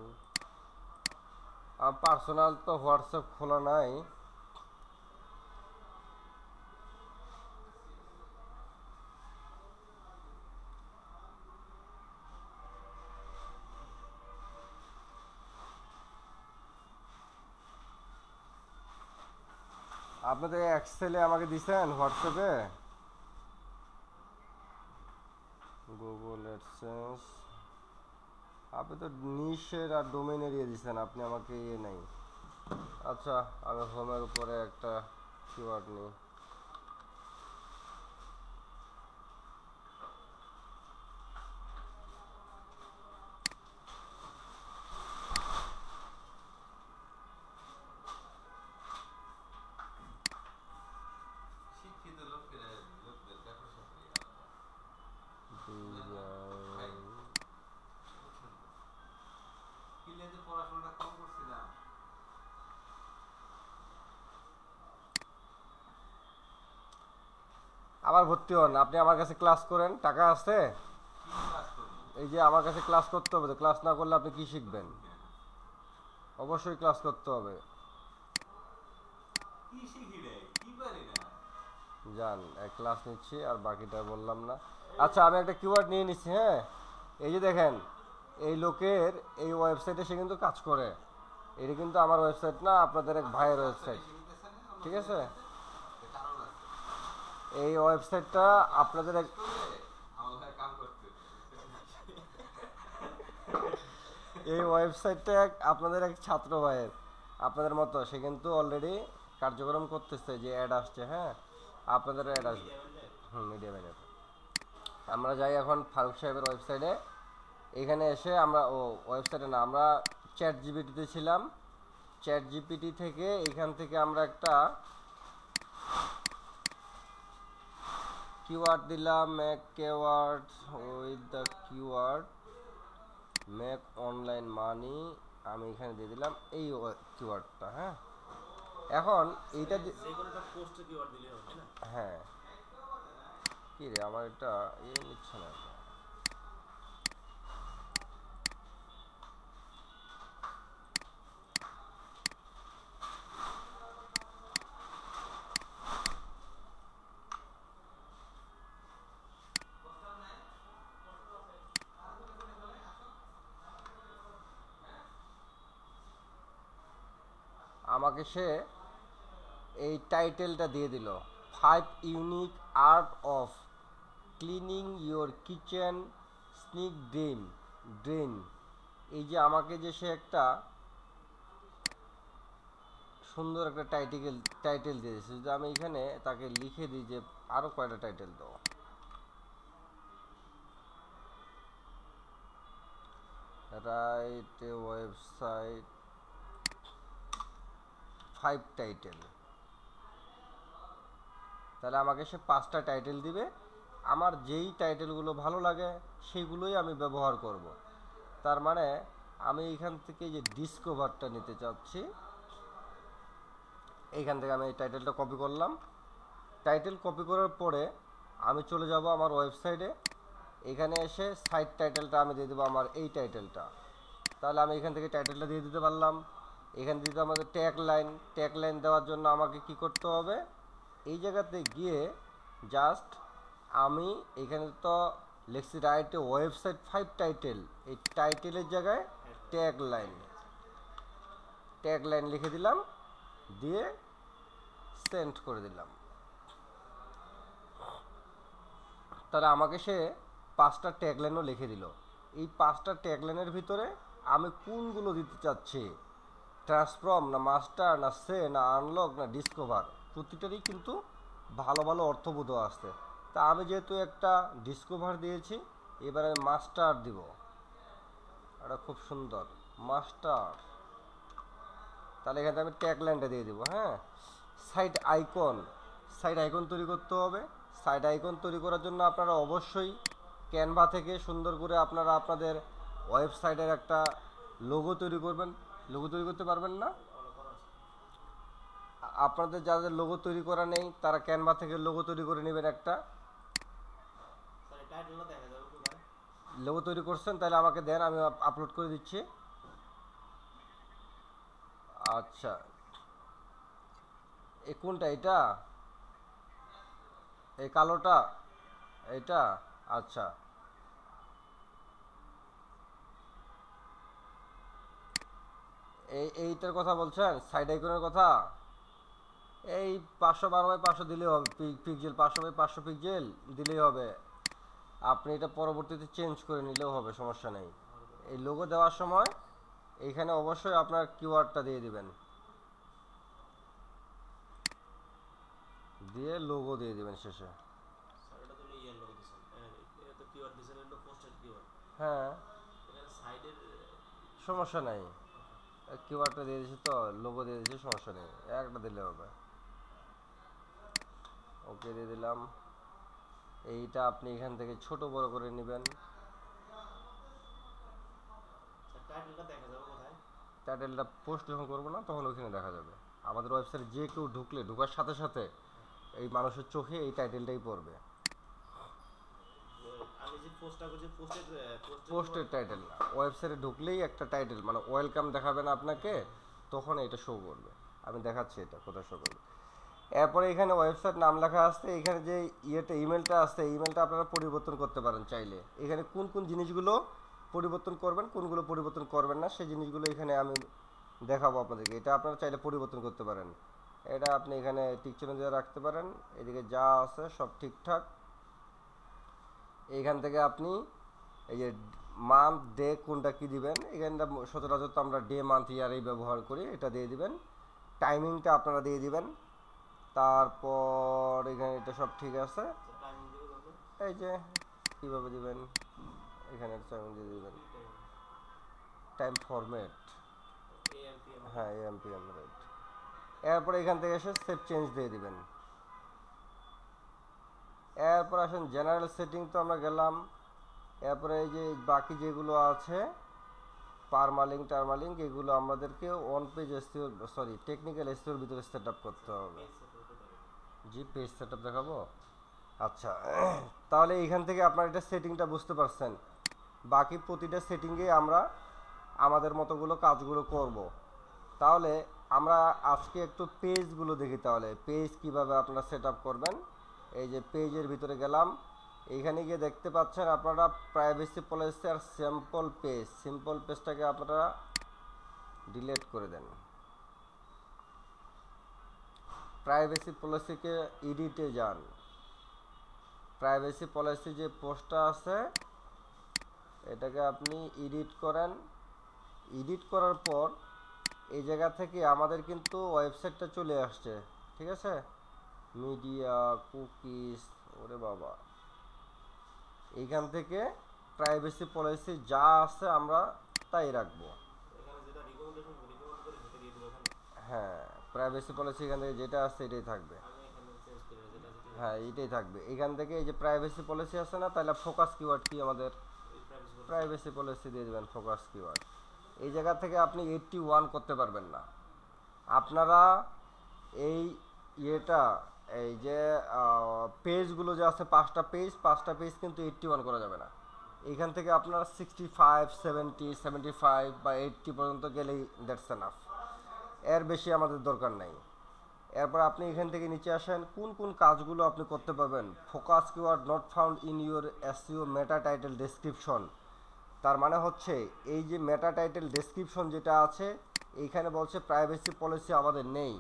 পার্সোনাল তো হোয়াটসঅ্যাপ খোলা নাই। আপনাদের এক্সেলে আমাকে দিছেন হোয়াটসঅ্যাপে? Google AdSense. আপনি তো নিশের আর ডোমেইন এরিয়া দিছেন, আপনি আমাকে ইয়ে নাই। আচ্ছা, আমি হোমের উপরে একটা কিওয়ার্ড নিই। আবার ভর্তি হন, আপনি আমার কাছে ক্লাস করেন, টাকা আছে। এই যে আমার কাছে ক্লাস করতে হবে, তো ক্লাস না করলে আপনি কি শিখবেন? অবশ্যই ক্লাস করতে হবে। যান, এক ক্লাস নিচ্ছি আর বাকিটা বললাম না। আচ্ছা, আমি একটা কিওয়ার্ড নিয়ে নিচ্ছি, হ্যাঁ। এই যে দেখেন, এই লোকের এই ওয়েবসাইটে সে কিন্তু কাজ করে। এটা কিন্তু আমার ওয়েবসাইট না, আপনাদের এক ভাইয়ের ওয়েবসাইট, ঠিক আছে? এই ওয়েবসাইটটা আপনাদের এক, এই ওয়েবসাইটটা আপনাদের এক ছাত্র ভাইয়ের, আপনাদের মতো সে কিন্তু অলরেডি কার্যক্রম করতেছে, যে অ্যাড আসছে, হ্যাঁ, আপনাদের অ্যাড আসবে। Media manager. আমরা যাই এখন ফারুক সাহেবের ওয়েবসাইটে। এখানে এসে আমরা, ও ওয়েবসাইটে না, আমরা চ্যাট জিপিটিতে ছিলাম। চ্যাট জিপিটি থেকে এখান থেকে আমরা একটা কিওয়ার্ড দিলাম, make keyword with the keyword make online money. আমি এখানে দিয়ে দিলাম এই কিওয়ার্ডটা, হ্যাঁ। এখন এইটা, হ্যাঁ, কি রে আমার এটা নিচ্ছে না। আমাকে সে এই টাইটেলটা দিয়ে দিল, 5 unique art of cleaning your kitchen sneak drain. এই যে আমাকে যে সে একটা সুন্দর একটা টাইটেল দিয়েছে, যদি আমি এখানে তাকে লিখে দিই যে আরও কয়টা টাইটেল দাও, রাইট ওয়েবসাইট 5 টাইটেল, তাহলে আমাকে সে 5টা টাইটেল দিবে। আমার যেই টাইটেলগুলো ভালো লাগে সেগুলোই আমি ব্যবহার করব। তার মানে আমি এইখান থেকে যে ডিসকভারটা নিতে চাচ্ছি, এইখান থেকে আমি এই টাইটেলটা কপি করলাম। টাইটেল কপি করার পরে আমি চলে যাব আমার ওয়েবসাইটে। এখানে এসে সাইট টাইটেলটা আমি দিয়ে দেবো আমার এই টাইটেলটা। তাহলে আমি এখান থেকে টাইটেলটা দিয়ে দিতে পারলাম। এখানে দিতে আমাদের ট্যাগ লাইন দেওয়ার জন্য আমাকে কি করতে হবে, এই জায়গাতে গিয়ে জাস্ট আমি এখানে তো লিখছি রাইট ওয়েবসাইট 5 টাইটেল, এই টাইটেলের জায়গায় ট্যাগ লাইন লিখে দিলাম, দিয়ে সেন্ড করে দিলাম। তাহলে আমাকে সে 5টা ট্যাগলাইনও লিখে দিল। এই 5টা ট্যাগলাইনের ভিতরে আমি কোনগুলো দিতে চাচ্ছি, ট্রান্সফর্ম না মাস্টার না সে না আনলক না ডিসকভার, প্রতিটারই কিন্তু ভালো ভালো অর্থবোধ আসছে। তা আমি যেহেতু একটা ডিসকভার দিয়েছি, এবার আমি মাস্টার দিব। এটা খুব সুন্দর মাস্টার। তাহলে এখানে আমি ট্যাগলাইনটা দিয়ে দিব। হ্যাঁ, সাইট আইকন তৈরি করতে হবে। সাইট আইকন তৈরি করার জন্য আপনারা অবশ্যই ক্যানভা থেকে সুন্দর করে আপনারা আপনাদের ওয়েবসাইটের একটা লোগো তৈরি করবেন। লোগো তৈরি করতে পারবেন না? আপনাদের যাদের লোগো তৈরি করা নেই তারা ক্যানভা থেকে লোগো তৈরি করে নেবেন একটা। লোগো তৈরি করছেন তাহলে আমাকে দেন, আমি আপলোড করে দিচ্ছি। আচ্ছা, এই কোনটা, এটা এই কালোটা, এটা আচ্ছা। এইটার কথা বলছেন, সাইড আইকনের কথা। এই 512 বাই 500 দিলেই হবে, পিক্সেল 500 বাই 500 পিক্সেল দিলেই হবে। আপনি এটা পরবর্তীতে চেঞ্জ করে নিলেও হবে, সমস্যা নেই। এই লোগো দেওয়ার সময় এইখানে অবশ্যই আপনার কিওয়ার্ডটা দিয়ে দিবেন, দিয়ে লোগো দিয়ে দিবেন শেষে। হ্যাঁ, সমস্যা নাই, কিওয়ার্ডটা দিয়ে দিয়েছি তো, লোগো দিয়ে দিয়েছি, সমস্যা নেই, একটা দিলে হবে। ওকে দিয়ে দিলাম। এইটা আপনি এখান থেকে ছোট বড় করে নেবেন। টাইটেলটা পোস্ট যখন করবো না তখন ওইখানে দেখা যাবে। আমাদের ওয়েবসাইটে যে কেউ ঢোকার সাথে সাথে এই মানুষের চোখে এই টাইটেলটাই পড়বে। পোস্টের টাইটেল না, ওয়েবসাইটে ঢুকলেই একটা টাইটেল মানে ওয়েলকাম দেখাবেন আপনাকে, তখন এটা শো করবে। আমি দেখাচ্ছি এটা কোথায় শো করবে। এরপরে এখানে ওয়েবসাইট নাম লেখা আসছে, এখানে যে ইমেলটা আসছে, ইমেলটা আপনারা পরিবর্তন করতে পারেন চাইলে। এখানে কোন কোন জিনিসগুলো পরিবর্তন করবেন, কোনগুলো পরিবর্তন করবেন না, সেই জিনিসগুলো এখানে আমি দেখাবো আপনাদেরকে। এটা আপনারা চাইলে পরিবর্তন করতে পারেন। এটা আপনি এখানে টিকচিহ্ন দিয়ে রাখতে পারেন। এদিকে যা আছে সব ঠিকঠাক। এইখান থেকে আপনি এই যে মান্থ ডে কোনটা কি দিবেন, এখানটা সচরাচর তো আমরা ডে মান্থ ইয়ারেই ব্যবহার করি, এটা দিয়ে দিবেন। টাইমিংটা আপনারা দিয়ে দিবেন। তারপর এখানে এটা সব ঠিক আছে। এই যে কীভাবে দিবেন, এখানে টাইম দিয়ে দিবেন, টাইম ফরম্যাট, হ্যাঁ এএমপিএম রাইট। এরপরে এখান থেকে এসে সেভ চেঞ্জ দিয়ে দিবেন। এরপর আসেন জেনারেল সেটিং, তো আমরা গেলাম। এরপরে এই যে বাকি যেগুলো আছে টার্মালিং এগুলো আমাদেরকে অন পেজ এসইও টেকনিক্যাল এসইওর ভিতরে সেট আপ করতে হবে। জি, পেজ সেট আপ দেখাবো। আচ্ছা, তাহলে এইখান থেকে আপনার এটা সেটিংটা বুঝতে পারছেন। বাকি প্রতিটা সেটিংয়ে আমরা আমাদের মতোগুলো কাজগুলো করব। তাহলে আমরা আজকে একটু পেজগুলো দেখি। তাহলে পেজ কিভাবে আপনারা সেট আপ করবেন। এই যে পেজের ভিতরে গেলাম, এইখানে গিয়ে দেখতে পাচ্ছেন আপনারা প্রাইভেসি পলিসি আর সিম্পল পেজটাকে আপনারা ডিলিট করে দেন। প্রাইভেসি পলিসিকে এডিটে যান। প্রাইভেসি পলিসি যে পোস্টটা আছে এটাকে আপনি এডিট করেন। এডিট করার পর এই জায়গা থেকে আমাদের কিন্তু ওয়েবসাইটটা চলে আসছে, ঠিক আছে। মিডিয়া কুকিজ, ওরে বাবা, এইখান থেকে প্রাইভেসি পলিসি যা আছে আমরা তাই রাখবো। হ্যাঁ, প্রাইভেসি পলিসি এখান থেকে যেটা আছে এটাই থাকবে। হ্যাঁ, এইটাই থাকবে। এখান থেকে এই যে প্রাইভেসি পলিসি আছে না, তাহলে ফোকাস কিওয়ার্ড কি আমাদের প্রাইভেসি পলিসি দিয়ে দেবেন ফোকাস কিওয়ার্ড। এই জায়গা থেকে আপনি 81 করতে পারবেন না। আপনারা এই ইয়েটা এই যে পেজগুলো যে আছে পাঁচটা পেজ কিন্তু 81 করা যাবে না। এইখান থেকে আপনার 65, 70, 75 বা 80 পর্যন্ত গেলেই দ্যাটস এনাফ। এর বেশি আমাদের দরকার নাই। এরপর আপনি এখান থেকে নিচে আসেন, কোন কোন কাজগুলো আপনি করতে পারবেন। Focus keyword not found in your SEO meta title description. তার মানে হচ্ছে এই যে মেটা টাইটেল ডেসক্রিপশন যেটা আছে এইখানে বলছে প্রাইভেসি পলিসি আমাদের নেই।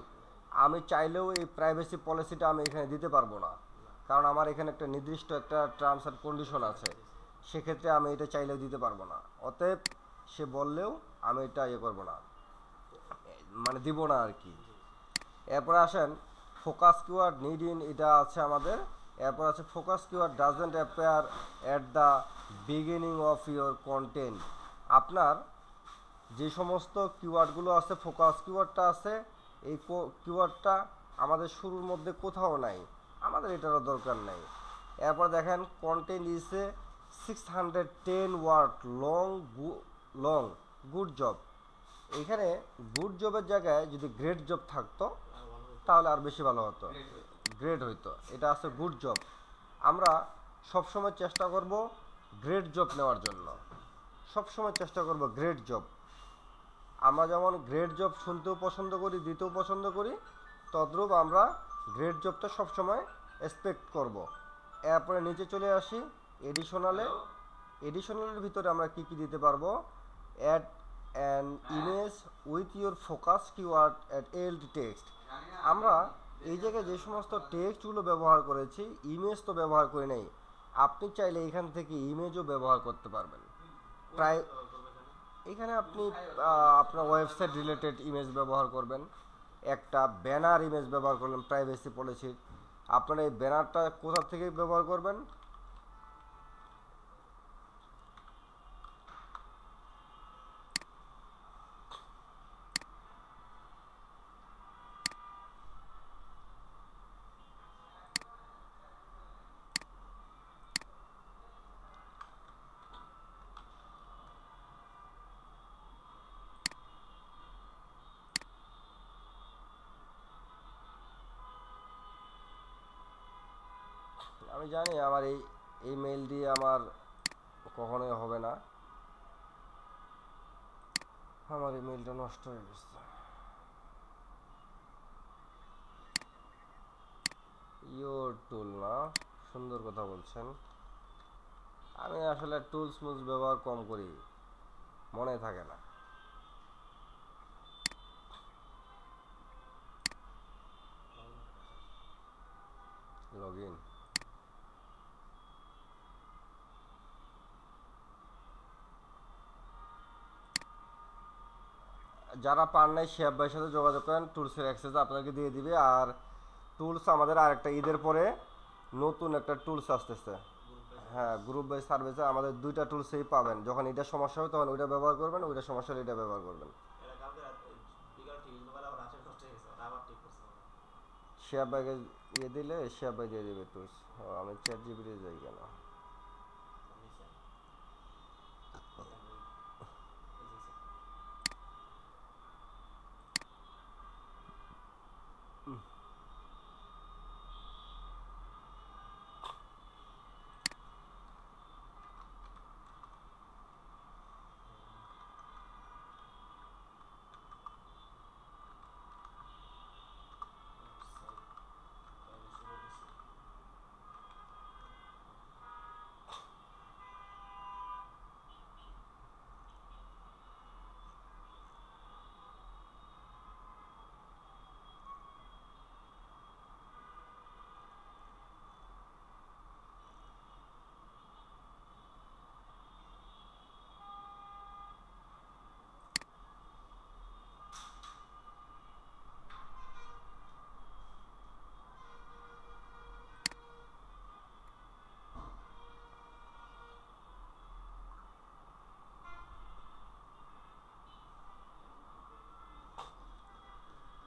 আমি চাইলেও এই প্রাইভেসি পলিসিটা আমি এখানে দিতে পারবো না, কারণ আমার এখানে একটা নির্দিষ্ট একটা টার্মস অ্যান্ড কন্ডিশন আছে। সেক্ষেত্রে আমি এটা চাইলেও দিতে পারবো না। অতএব সে বললেও আমি এটা ইয়ে করবো না, মানে দিব না আর কি। এরপরে আসেন ফোকাস কিওয়ার্ড নিড ইন, এটা আছে আমাদের। এরপর আছে focus keyword doesn't appear at the beginning of your content. আপনার যে সমস্ত কিওয়ার্ডগুলো আছে, ফোকাস কিওয়ার্ডটা আছে, এই কিওয়ার্ডটা আমাদের শুরুর মধ্যে কোথাও নাই, আমাদের এটারও দরকার নাই। এরপর দেখেন content is a 610 word long good job. এইখানে গুড জবের জায়গায় যদি গ্রেট জব থাকতো তাহলে আর বেশি ভালো হতো, গ্রেট হইতো। এটা আছে গুড জব। আমরা সবসময় চেষ্টা করব গ্রেট জব নেওয়ার জন্য, সবসময় চেষ্টা করব গ্রেট জব। আমরা যেমন গ্রেট জব শুনতেও পছন্দ করি, দিতেও পছন্দ করি, তদ্রূপ আমরা গ্রেট জবটা সবসময় এক্সপেক্ট করব। এরপরে নিচে চলে আসি এডিশনালের ভিতরে আমরা কি কি দিতে পারবো। Add an image with your focus keyword add alt text. আমরা এই জায়গায় যে সমস্ত টেক্সটগুলো ব্যবহার করেছি, ইমেজ তো ব্যবহার করি নাই। আপনি চাইলে এখান থেকে ইমেজও ব্যবহার করতে পারবেন। প্রায় এখানে আপনি আপনার ওয়েবসাইট রিলেটেড ইমেজ ব্যবহার করবেন, একটা ব্যানার ইমেজ ব্যবহার করলেন প্রাইভেসি পলিসির। আপনারা এই ব্যানারটা কোথা থেকে ব্যবহার করবেন। আমি জানি আমার এই মেইল দিয়ে আমার কখনোই হবে না, আমার এই মেইলটা নষ্ট হয়ে গেছে। ইয়োর টুল না, সুন্দর কথা বলছেন। আমি আসলে টুলস মুলস ব্যবহার কম করি, মনে থাকে না। লগ ইন, যারা পান নাই শেয়াব ভাইয়ের সাথে যোগাযোগ করেন, টুলসের অ্যাক্সেস আপনাকে দিয়ে দিবে। আর টুলস আমাদের আরেকটা ঈদের পরে নতুন একটা টুলস আসতেছে। হ্যাঁ, গ্রুপ বাই সার্ভিসে আমাদের দুইটা টুলসেই পাবেন। যখন এটা সমস্যা হবে তখন ওইটা ব্যবহার করবেন, ওইটা সমস্যা হলে এটা ব্যবহার করবেন। শেয়াব ভাইকে ইয়ে দিলে শেয়াব ভাই দিয়ে দেবে টুলস। আমি চ্যাট জিপিটি যাই কেন।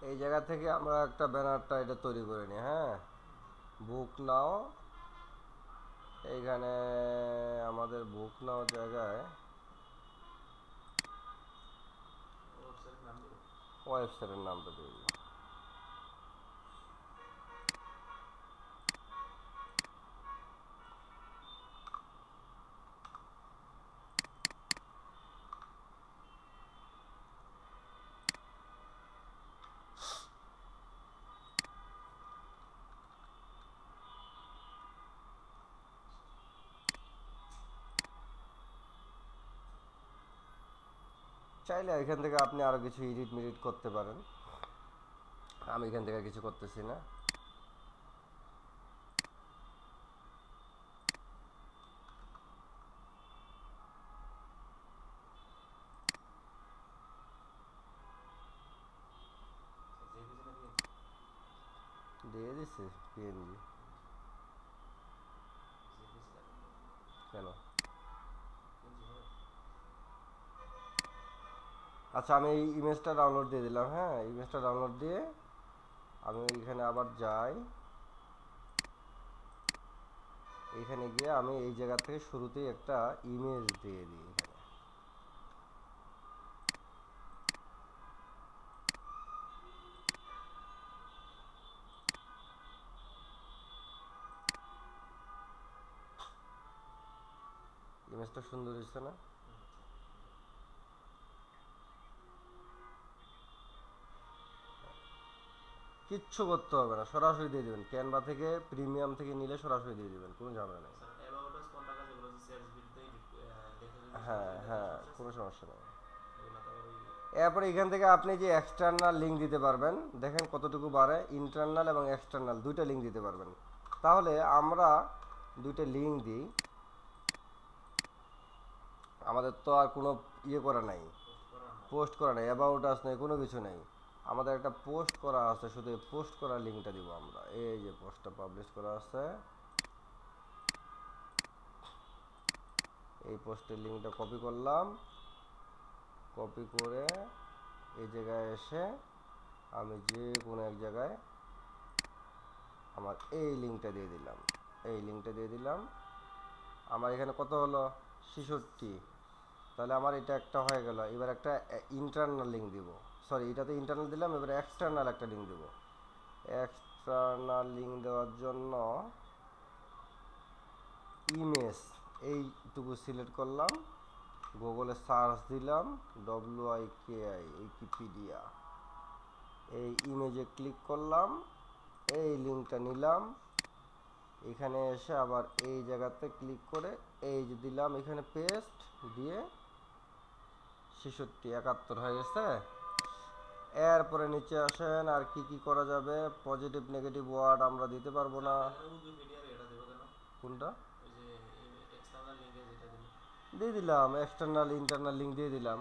এই জায়গা থেকে আমরা একটা ব্যানারটা এটা তৈরি করে নিই। হ্যাঁ, বুক নাও, এইখানে আমাদের বুক নাও জায়গায় ওয়েবসাইটের নামটা দিয়ে দিই। চাইলে এখান থেকে আপনি আরো কিছু এডিট মিডিট করতে পারেন, আমি এখান থেকে কিছু করতেছি না। দিয়ে দিছি পিএনজি। কেন? আচ্ছা, আমি এই ইমেজটা ডাউনলোড দিয়ে দিলাম। হ্যাঁ, ইমেজটা ডাউনলোড দিয়ে আমি এখানে আবার যাই, এখানে গিয়ে আমি এই জায়গা থেকে শুরুতেই একটা ইমেজ দিয়ে দিই। এখানে ইমেজটা সুন্দর হচ্ছে না? কিচ্ছু করতে হবে না, সরাসরি দিয়ে দেবেন। ক্যানভা থেকে প্রিমিয়াম থেকে নিলে সরাসরি দিয়ে দেবেন, কোনো ঝামেলা নেই। হ্যাঁ হ্যাঁ, কোনো সমস্যা নেই। এরপরে এখান থেকে আপনি যে এক্সটার্নাল লিঙ্ক দিতে পারবেন, দেখেন কতটুকু বাড়ে। ইন্টারনাল এবং এক্সটার্নাল দুইটা লিঙ্ক দিতে পারবেন। তাহলে আমরা দুইটা লিঙ্ক দিই। আমাদের তো আর কোনো ইয়ে করা নাই, পোস্ট করা নাই, অ্যাবাউট আস নেই, কোনো কিছু নেই। আমাদের একটা পোস্ট করা আছে, শুধু এই পোস্ট করার লিঙ্কটা দিব আমরা। এই যে পোস্টটা পাবলিশ করা আছে, এই পোস্টের লিঙ্কটা কপি করলাম। কপি করে এই জায়গায় এসে আমি যে কোনো এক জায়গায় আমার এই লিঙ্কটা দিয়ে দিলাম। এই লিঙ্কটা দিয়ে দিলাম। আমার এখানে কত হলো? 66। তাহলে আমার এটা একটা হয়ে গেল। এবার একটা ইন্টারনাল লিঙ্ক দিব। সরি, এটাতে ইন্টারনাল দিলাম, এবারে এক্সটার্নাল একটা লিঙ্ক দিব। এক্সটার্নাল লিঙ্ক দেওয়ার জন্য ইমেজ এইটুকু সিলেক্ট করলাম, গুগলে সার্চ দিলাম WIKI উইকিপিডিয়া, এই ইমেজে ক্লিক করলাম, এই লিঙ্কটা নিলাম, এখানে এসে আবার এই জায়গাতে ক্লিক করে এই যে দিলাম, এখানে পেস্ট দিয়ে 66 71 হয়ে গেছে। এরপরে নিচে আসেন, আর কি কি করা যাবে। পজিটিভ নেগেটিভ ওয়ার্ড আমরা দিতে পারবো না। কোনটা দিয়ে দিলাম? এক্সটার্নাল ইন্টারনাল লিঙ্ক দিয়ে দিলাম।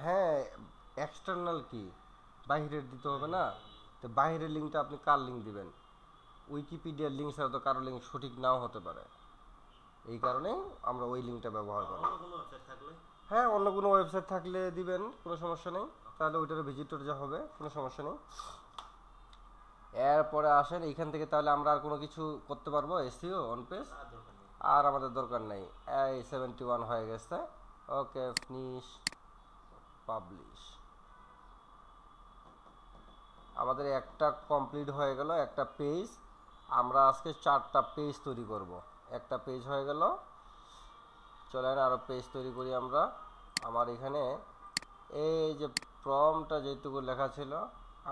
হ্যাঁ, এক্সটার্নাল কি বাইরের দিতে হবে না? তো বাইরের লিঙ্কটা আপনি কার লিঙ্ক দিবেন? উইকিপিডিয়ার লিঙ্ক ছাড়া তো কারো লিঙ্ক সঠিক নাও হতে পারে, এই কারণে আমরা ওই লিঙ্কটা ব্যবহার করি। হ্যাঁ, অন্য কোনো ওয়েবসাইট থাকলে দিবেন, কোনো সমস্যা নেই। তাহলে ওইটার ভিজিটর যা হবে, কোনো সমস্যা নেই। এরপরে আসেন এইখান থেকে, তাহলে আমরা আর কোনো কিছু করতে পারবো এসইও অন পেজ? আর আমাদের দরকার নেই। এই 71 হয়ে গেছে। ওকে, ফিনিশ, পাবলিশ। আমাদের একটা কমপ্লিট হয়ে গেল, একটা পেজ। আমরা আজকে 4টা পেজ তৈরি করব। একটা পেজ হয়ে গেল, চলেন আরও পেজ তৈরি করি আমরা। আমার এখানে এই যে প্রম্পটটা যেটুকু লেখা ছিল,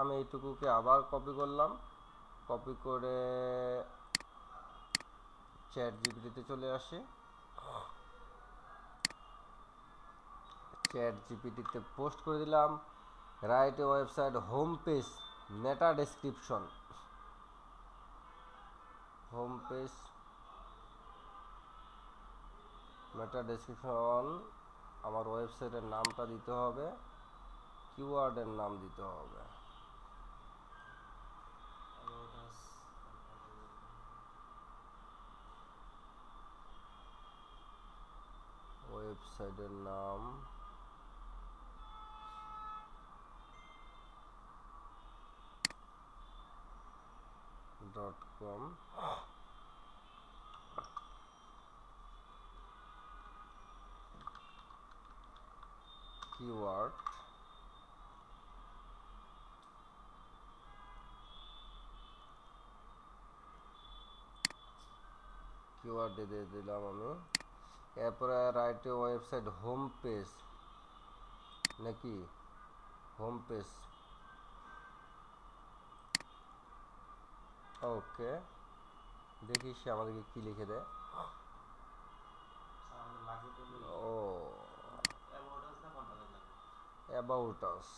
আমি এইটুকুকে আবার কপি করলাম। কপি করে চ্যাট জিপিটিতে চলে আসি। চ্যাট জিপিটিতে পোস্ট করে দিলাম, write a website home page meta description. Home page meta description, আমার ওয়েবসাইটের নামটা দিতে হবে, কিওয়ার্ডের নাম দিতে হবে। ওয়েবসাইটের নাম .com কিওয়ার্ড দিয়ে দিলাম আমি। এরপরে রাইট ওয়েবসাইট হোম পেজ নাকি হোম পেজ, ওকে দেখি সে আমাদেরকে কি লিখে দেয়। ও অ্যাবাউট আস,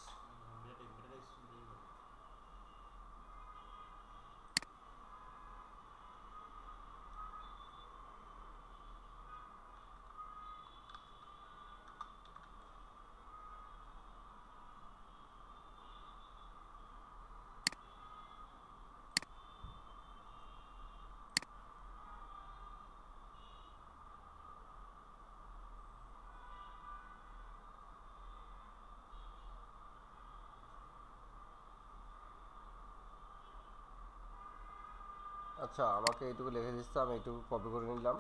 আচ্ছা আমাকে এইটুকু লিখে দিচ্ছে, আমি এইটুকু কপি করে নিলাম।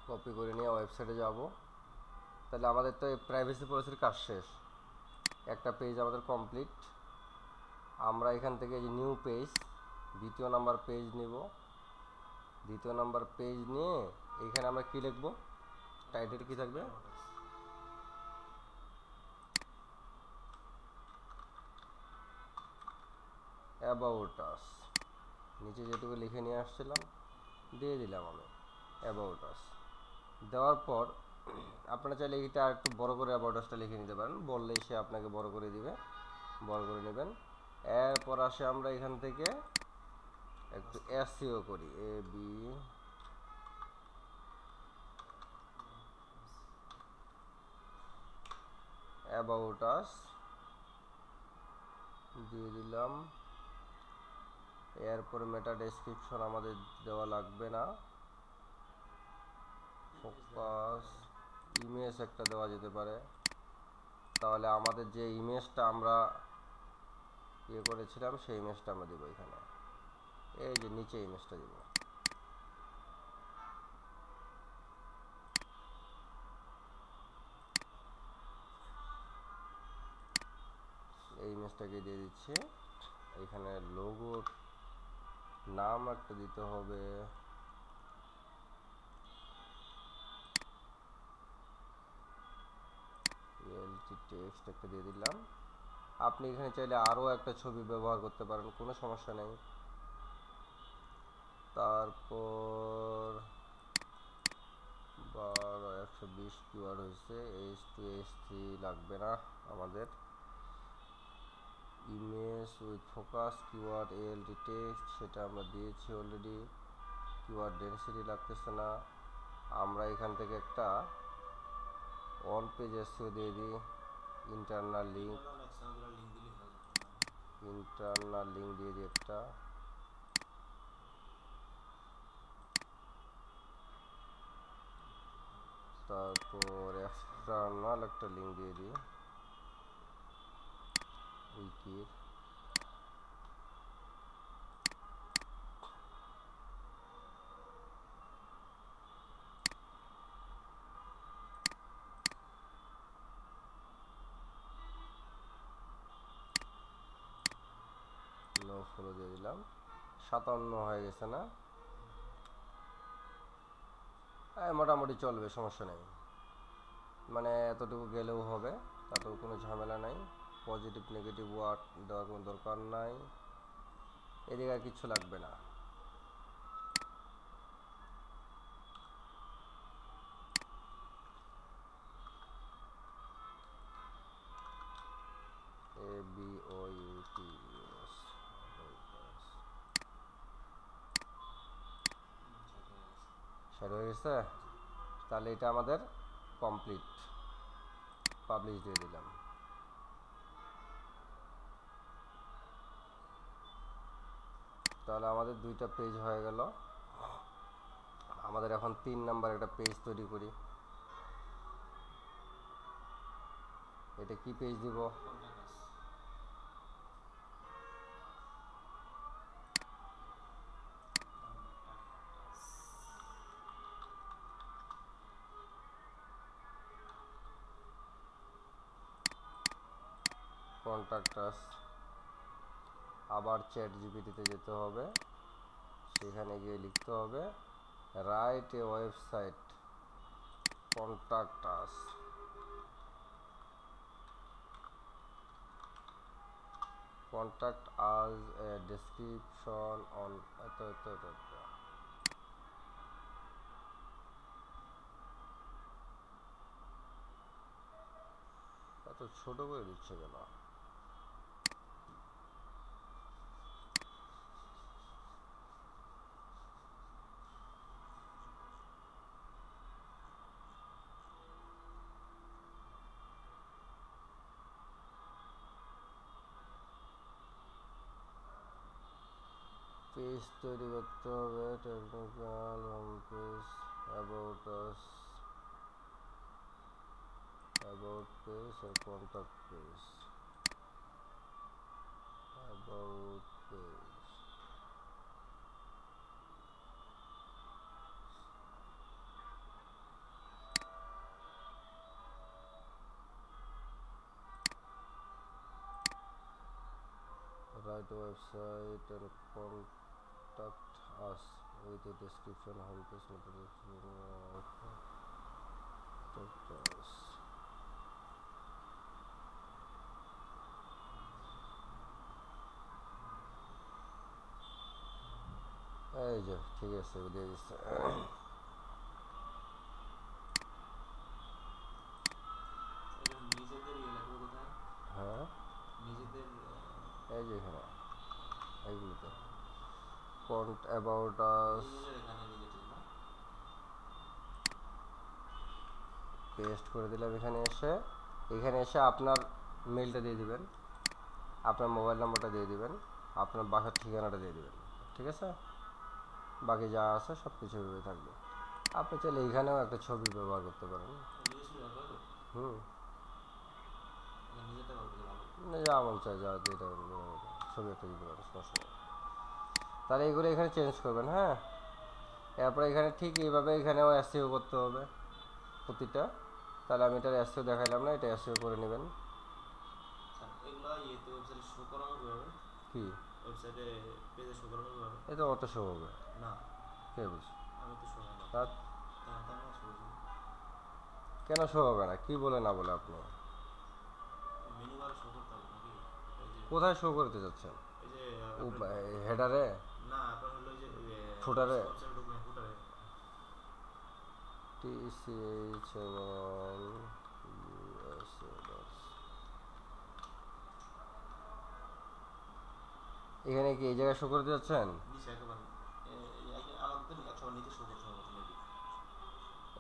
কপি করে নিয়ে ওয়েবসাইটে যাব। তাহলে আমাদের তো এই প্রাইভেসি পলিসির কাজ শেষ, একটা পেজ আমাদের কমপ্লিট। আমরা এখান থেকে যে নিউ পেজ, দ্বিতীয় নাম্বার পেজ নিব। দ্বিতীয় নাম্বার পেজ নিয়ে এখানে আমরা কি লিখব, টাইটেল কি থাকবে, অ্যাবাউট আস। নিচে যেটুকু লিখে নিয়ে আসছিলাম দিয়ে দিলাম আমি অ্যাবাউট আস। দেওয়ার পর আপনারা চাইলে এটা একটু বড় করে অ্যাবাউট আসটা লিখে নিতে পারেন, বললেই সে আপনাকে বড় করে দিবে, বড় করে নেবেন। এরপর আসে আমরা এখান থেকে একটু এসইও করি, বি অ্যাবাউট আস দিয়ে দিলাম। এরপরে মেটা ডেসক্রিপশন আমাদের দেওয়া লাগবে না। ফোকাস ইমেজ একটা দেওয়া যেতে পারে, তাহলে আমাদের যে ইমেজটা আমরা ইয়ে করেছিলাম সেই ইমেজটা আমরা দিব এখানে, এই যে নিচে ইমেজটা দিব। এই ইমেজটাকে দিয়ে দিচ্ছি। এখানে লোগোর নাম একটা দিতে হবে, এলটি টেক্সট একটা দিয়ে দিলাম। আপনি এখানে চাইলে আরও একটা ছবি ব্যবহার করতে পারেন, কোনো সমস্যা নেই। তারপর 120 কিওয়ার্ড হয়েছে, H2 H3 লাগবে না আমাদের। Image with focus keyword LT text সেটা আমরা দিয়েছি অলরেডি। কিওয়ার্ড ডেনসিটি লাগতেছে না। আমরা এখান থেকে একটা অন পেজ এসইও দিয়ে দিই, ইন্টারনাল লিঙ্ক দিয়ে দিই একটা। তারপর এক্সটার্নাল একটা লিঙ্ক দিয়ে দিই উইকির। নো ফলো দিয়ে দিলাম। 57 হয়ে গেছে না, মোটামুটি চলবে, সমস্যা নেই। মানে এতটুকু গেলেও হবে, তাতেও কোনো ঝামেলা নাই। পজিটিভ নেগেটিভ ওয়ার্ড দেওয়ার কোনো দরকার নাই, এদিকে আর কিচ্ছু লাগবে না। ABOUTS সেট হয়ে গেছে। তাহলে এটা আমাদের কমপ্লিট, পাবলিশ দিয়ে দিলাম। তাহলে আমাদের দুইটা পেজ হয়ে গেল। আমাদের এখন 3 নাম্বার একটা পেজ তৈরি করি। এটা কি পেজ দিব, কন্ট্যাক্ট আস, আবার চ্যাট জিপিটিতে যেতে হবে, সেখানে গিয়ে লিখতে হবে write a website contact us, contact us a description on এত ছোট করে দিচ্ছে কেন? পেজ তৈরি করতে হবে, technical home page, about us, about page আর contact page, about page, write a website and contact us with a description, homepage, contact us. এই যে ঠিক আছে, দিয়ে দিচ্ছে। হ্যাঁ এই যে এখানে এইগুলোতে অ্যাবাউট আস পেস্ট করে দিলাম। এখানে এসে আপনার মেলটা দিয়ে দিবেন, আপনার মোবাইল নাম্বারটা দিয়ে দিবেন, আপনার বাসার ঠিকানাটা দিয়ে দিবেন, ঠিক আছে? বাকি যা আছে সব কিছু এভাবে থাকবে। আপনি চাইলে এখানেও একটা ছবি ব্যবহার করতে পারেন। যা মন চায় যা এটা ছবি একটা দিতে পারেন, সমস্যা নেই। তাহলে এগুলো এখানে চেঞ্জ করবেন। হ্যাঁ, এরপরে এখানে ঠিক এইভাবে এখানেও এসইও করতে হবে প্রতিটা। তাহলে আমি এটার এসইও দেখাইলাম না, এটা এসইও করে নেবেন। কি এটা অত শো হবে না? কে বলছে? কেন শো হবে না? কি বলে না বলে আপনি কোথায় শো করতে যাচ্ছেন? হেডারে, ফুটারে, TCH এবং এখানে কি এই জায়গায় শো করতে যাচ্ছেন?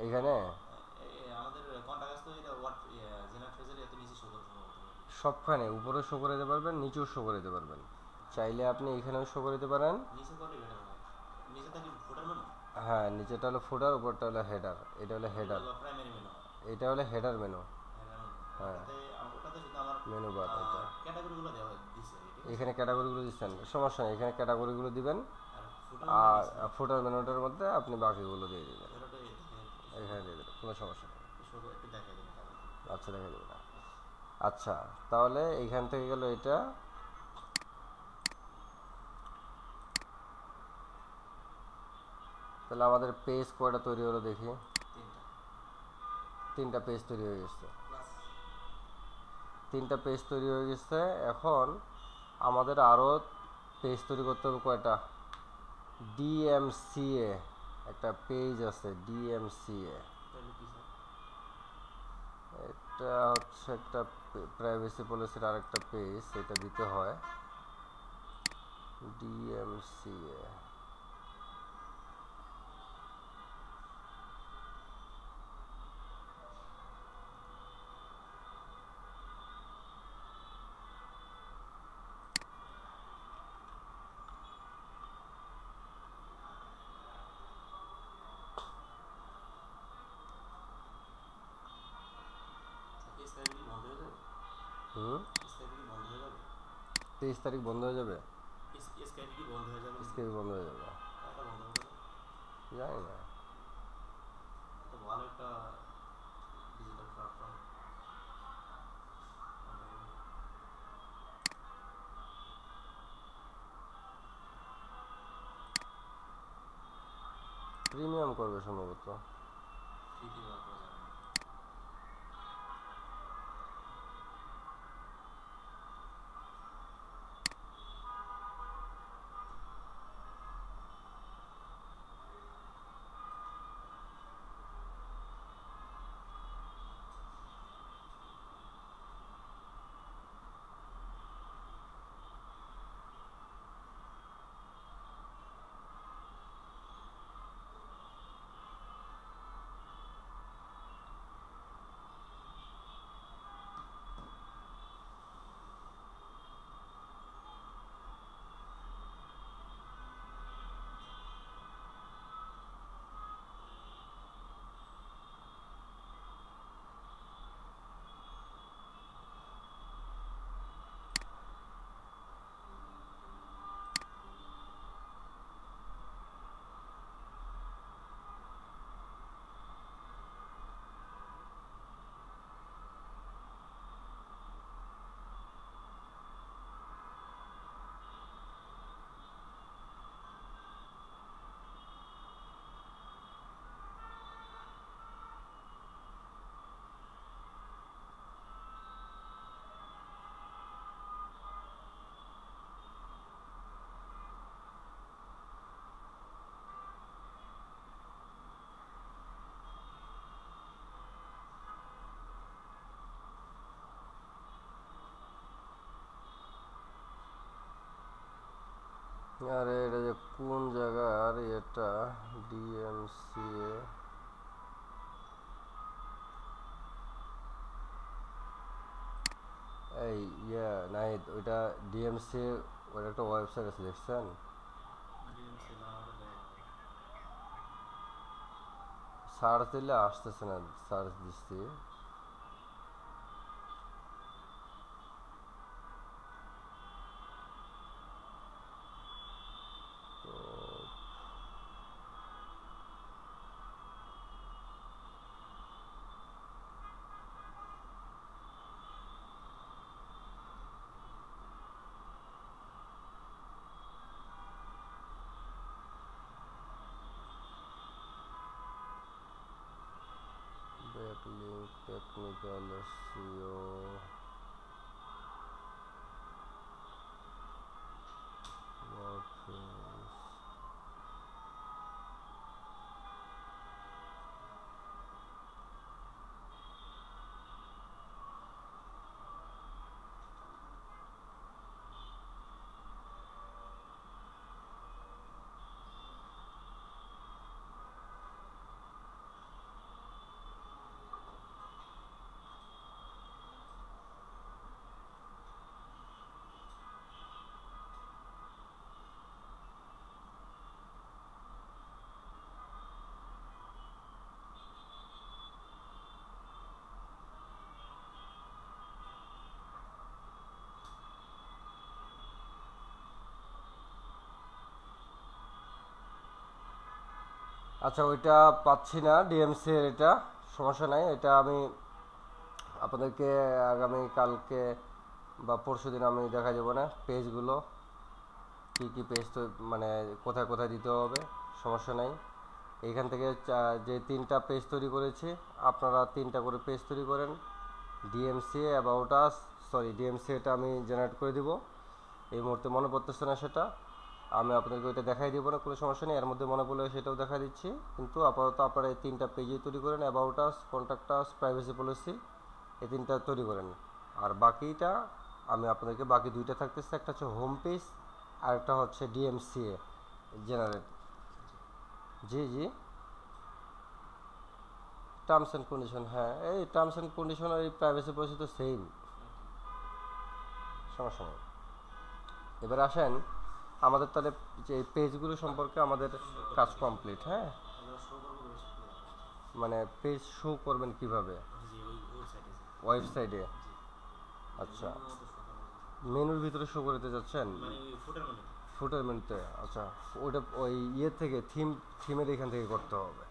এখানে সবখানে উপরে শো করে দিতে পারবেন, নিচেও শো করে দিতে পারবেন। চাইলে আপনি এখানেও শো করে দিতে পারেন। হ্যাঁ, নিচেটা হলো ফুটার, উপরটা হলো হেডার। এটা হলো হেডার, এটা হলো হেডার মেনু। হ্যাঁ, মেনু বার। এটা এখানে ক্যাটাগরিগুলো দিচ্ছেন, সমস্যা নেই, এখানে ক্যাটাগরিগুলো দিবেন আর ফুটার মেনুটার মধ্যে আপনি বাকিগুলো দিয়ে দিবেন। এখানে দিয়ে দেবেন, কোনো সমস্যা নেই। আচ্ছা, দেখা দেবে না। আচ্ছা, তাহলে এইখান থেকে গেল এটা। তাহলে আমাদের পেজ কয়টা তৈরি হলো দেখি। 3টা পেজ তৈরি হয়ে গেছে। 3টা পেজ তৈরি হয়ে গেছে। এখন আমাদের আরও পেজ তৈরি করতে হবে কয়টা? DMCA একটা পেজ আছে, DMCA। এটা হচ্ছে একটা প্রাইভেসি পলিসির আরেকটা পেজ, এটা দিতে হয়। DMCA হুম 23 তারিখ বন্ধ হয়ে যাবে। স্কেপি বন্ধ হয়ে যাবে, জানি না। প্রিমিয়াম করবে সম্ভবত। আরে এটা যে কোন জায়গার এটা ডিএমসিএ, এই নাই ওইটা ডিএমসিএ, ওইটা একটা ওয়েবসাইট আছে দেখছেন? সার্চ দিলে আসতেছে না, সার্চ দিচ্ছি। Backlink, technical SEO, WordPress. আচ্ছা, ওইটা পাচ্ছি না ডিএমসি এর, এটা সমস্যা নাই। এটা আমি আপনাদেরকে আগামী কালকে বা পরশু দিন আমি দেখা যাবো না পেজগুলো, কী কী পেজ তো মানে কোথায় কোথায় দিতে হবে, সমস্যা নাই। এইখান থেকে যে 3টা পেজ তৈরি করেছি, আপনারা 3টা করে পেজ তৈরি করেন। DMC about us, sorry DMC এটা আমি জেনারেট করে দিব, এই মুহূর্তে মনে পড়তেছে না সেটা। আমি আপনাদেরকে ওইটা দেখাই দিব না, কোনো সমস্যা নেই, এর মধ্যে মনে পড়লে সেটাও দেখা দিচ্ছি। কিন্তু আপাতত আপনারা এই 3টা পেজই তৈরি করেন, about us, contact us, privacy policy, এই 3টা তৈরি করেন। আর বাকিটা আমি আপনাদেরকে, বাকি 2টা থাকতেছে, একটা হচ্ছে হোম পেজ আর একটা হচ্ছে ডিএমসিএ জেনারেট। জি জি, টার্মস অ্যান্ড কন্ডিশন, হ্যাঁ এই টার্মস অ্যান্ড কন্ডিশন আর এই প্রাইভেসি পলিসি তো সেম, সমস্যা নেই। এবার আসেন আমাদের তাহলে যে এই পেজগুলো সম্পর্কে আমাদের কাজ কমপ্লিট। হ্যাঁ, মানে পেজ শো করবেন কিভাবে? ওয়েবসাইটে? আচ্ছা, মেনুর ভিতরে শো করতে যাচ্ছেন, ফুটার মেনুতে? আচ্ছা, ওইটা ওই ইয়ে থেকে থিমের এখান থেকে করতে হবে।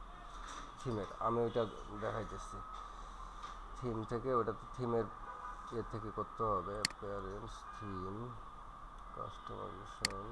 থিমের আমি ওইটা দেখাইতেছি, থিম থেকে, ওটা থিমের ইয়ে থেকে করতে হবে। অ্যাপিয়ারেন্স, থিম, কাস্টমাইজেশন,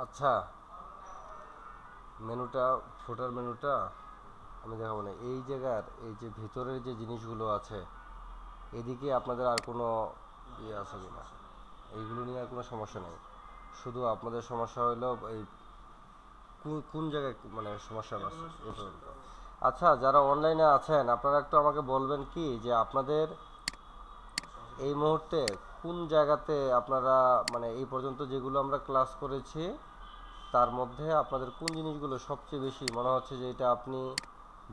আচ্ছা, মেনুটা, ফুটার মেনুটা আমি দেখাবো না। এই জায়গার এই যে ভিতরের যে জিনিসগুলো আছে, এদিকে আপনাদের আর কোনো ইয়ে আছে কিনা, এইগুলো নিয়ে আর কোনো সমস্যা নেই। শুধু আপনাদের সমস্যা হলো এই কোন কোন জায়গায় মানে সমস্যা আছে এই পর্যন্ত। আচ্ছা, যারা অনলাইনে আছেন আপনারা একটু আমাকে বলবেন কি যে আপনাদের এই মুহূর্তে কোন জায়গাতে আপনারা মানে এই পর্যন্ত যেগুলো আমরা ক্লাস করেছি তার মধ্যে আপনাদের কোন জিনিসগুলো সবচেয়ে বেশি মনে হচ্ছে যে এটা আপনি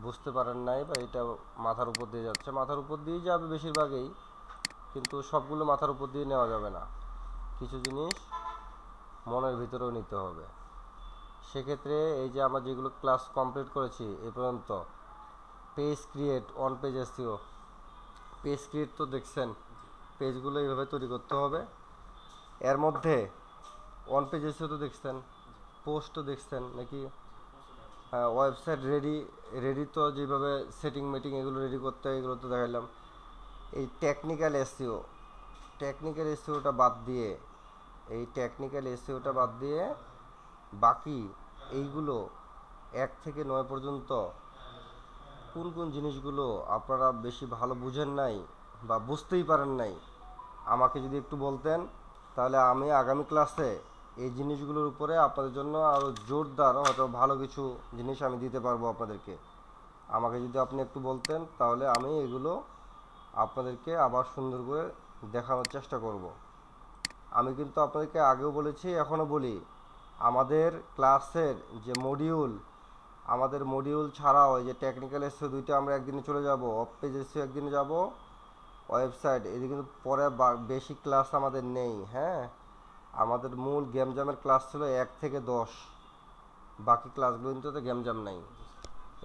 বুঝতে পারেন নাই, বা এটা মাথার উপর দিয়ে যাচ্ছে। মাথার উপর দিয়েই যাবে বেশিরভাগই, কিন্তু সবগুলো মাথার উপর দিয়ে নেওয়া যাবে না, কিছু জিনিস মনের ভিতরেও নিতে হবে। সেক্ষেত্রে এই যে আমরা যেগুলো ক্লাস কমপ্লিট করেছি এই পর্যন্ত, page create, on page SEO, page create তো দেখছেন, পেজগুলো এইভাবে তৈরি করতে হবে। এর মধ্যে অন পেজ এসইও তো দেখছেন, পোস্টও দেখছেন নাকি? হ্যাঁ, ওয়েবসাইট রেডি, রেডি তো যেভাবে সেটিং মিটিং এগুলো রেডি করতে হয় এগুলো তো দেখাইলাম। এই টেকনিক্যাল এসইও, টেকনিক্যাল এসইওটা বাদ দিয়ে, এই টেকনিক্যাল এসইওটা বাদ দিয়ে বাকি এইগুলো 1 থেকে 9 পর্যন্ত কোন কোন জিনিসগুলো আপনারা বেশি ভালো বুঝেন নাই বা বুঝতেই পারেন নাই, আমাকে যদি একটু বলতেন তাহলে আমি আগামী ক্লাসে এই জিনিসগুলোর উপরে আপনাদের জন্য আরও জোরদার হয়তো ভালো কিছু জিনিস আমি দিতে পারবো আপনাদেরকে। আমাকে যদি আপনি একটু বলতেন তাহলে আমি এগুলো আপনাদেরকে আবার সুন্দর করে দেখানোর চেষ্টা করব। আমি কিন্তু আপনাদেরকে আগেও বলেছি, এখনও বলি, আমাদের ক্লাসের যে মডিউল, আমাদের মডিউল ছাড়াও এই যে টেকনিক্যাল এসে দুইটা আমরা একদিনে চলে যাব, অফ পেজ এসে একদিনে যাব, ওয়েবসাইট এদিকে কিন্তু পরে বেশি ক্লাস আমাদের নেই। হ্যাঁ, আমাদের মূল গেম জামের ক্লাস ছিল 1 থেকে 10, বাকি ক্লাসগুলো কিন্তু গেম জাম নাই।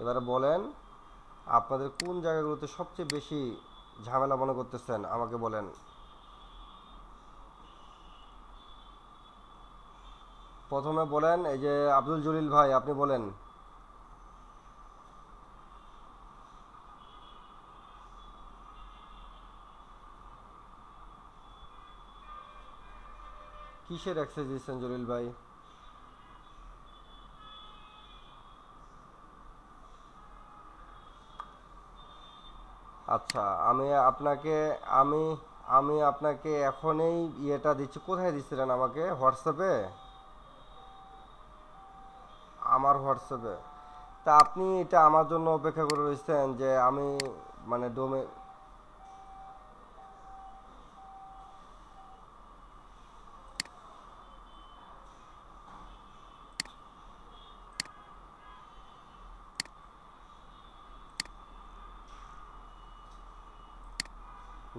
এবারে বলেন আপনাদের কোন জায়গাগুলোতে সবচেয়ে বেশি ঝামেলা মনে করতেছেন আমাকে বলেন। প্রথমে বলেন, এই যে আব্দুল জলিল ভাই আপনি বলেন। কিসের অ্যাক্সেস দিচ্ছেন জলিল ভাই? আচ্ছা, আমি আপনাকে আমি আমি আপনাকে এখনই ইয়েটা দিচ্ছি। কোথায় দিচ্ছিলেন আমাকে? হোয়াটসঅ্যাপে? আমার হোয়াটসঅ্যাপে? তা আপনি এটা আমার জন্য অপেক্ষা করে রয়েছেন যে আমি মানে ডোমে,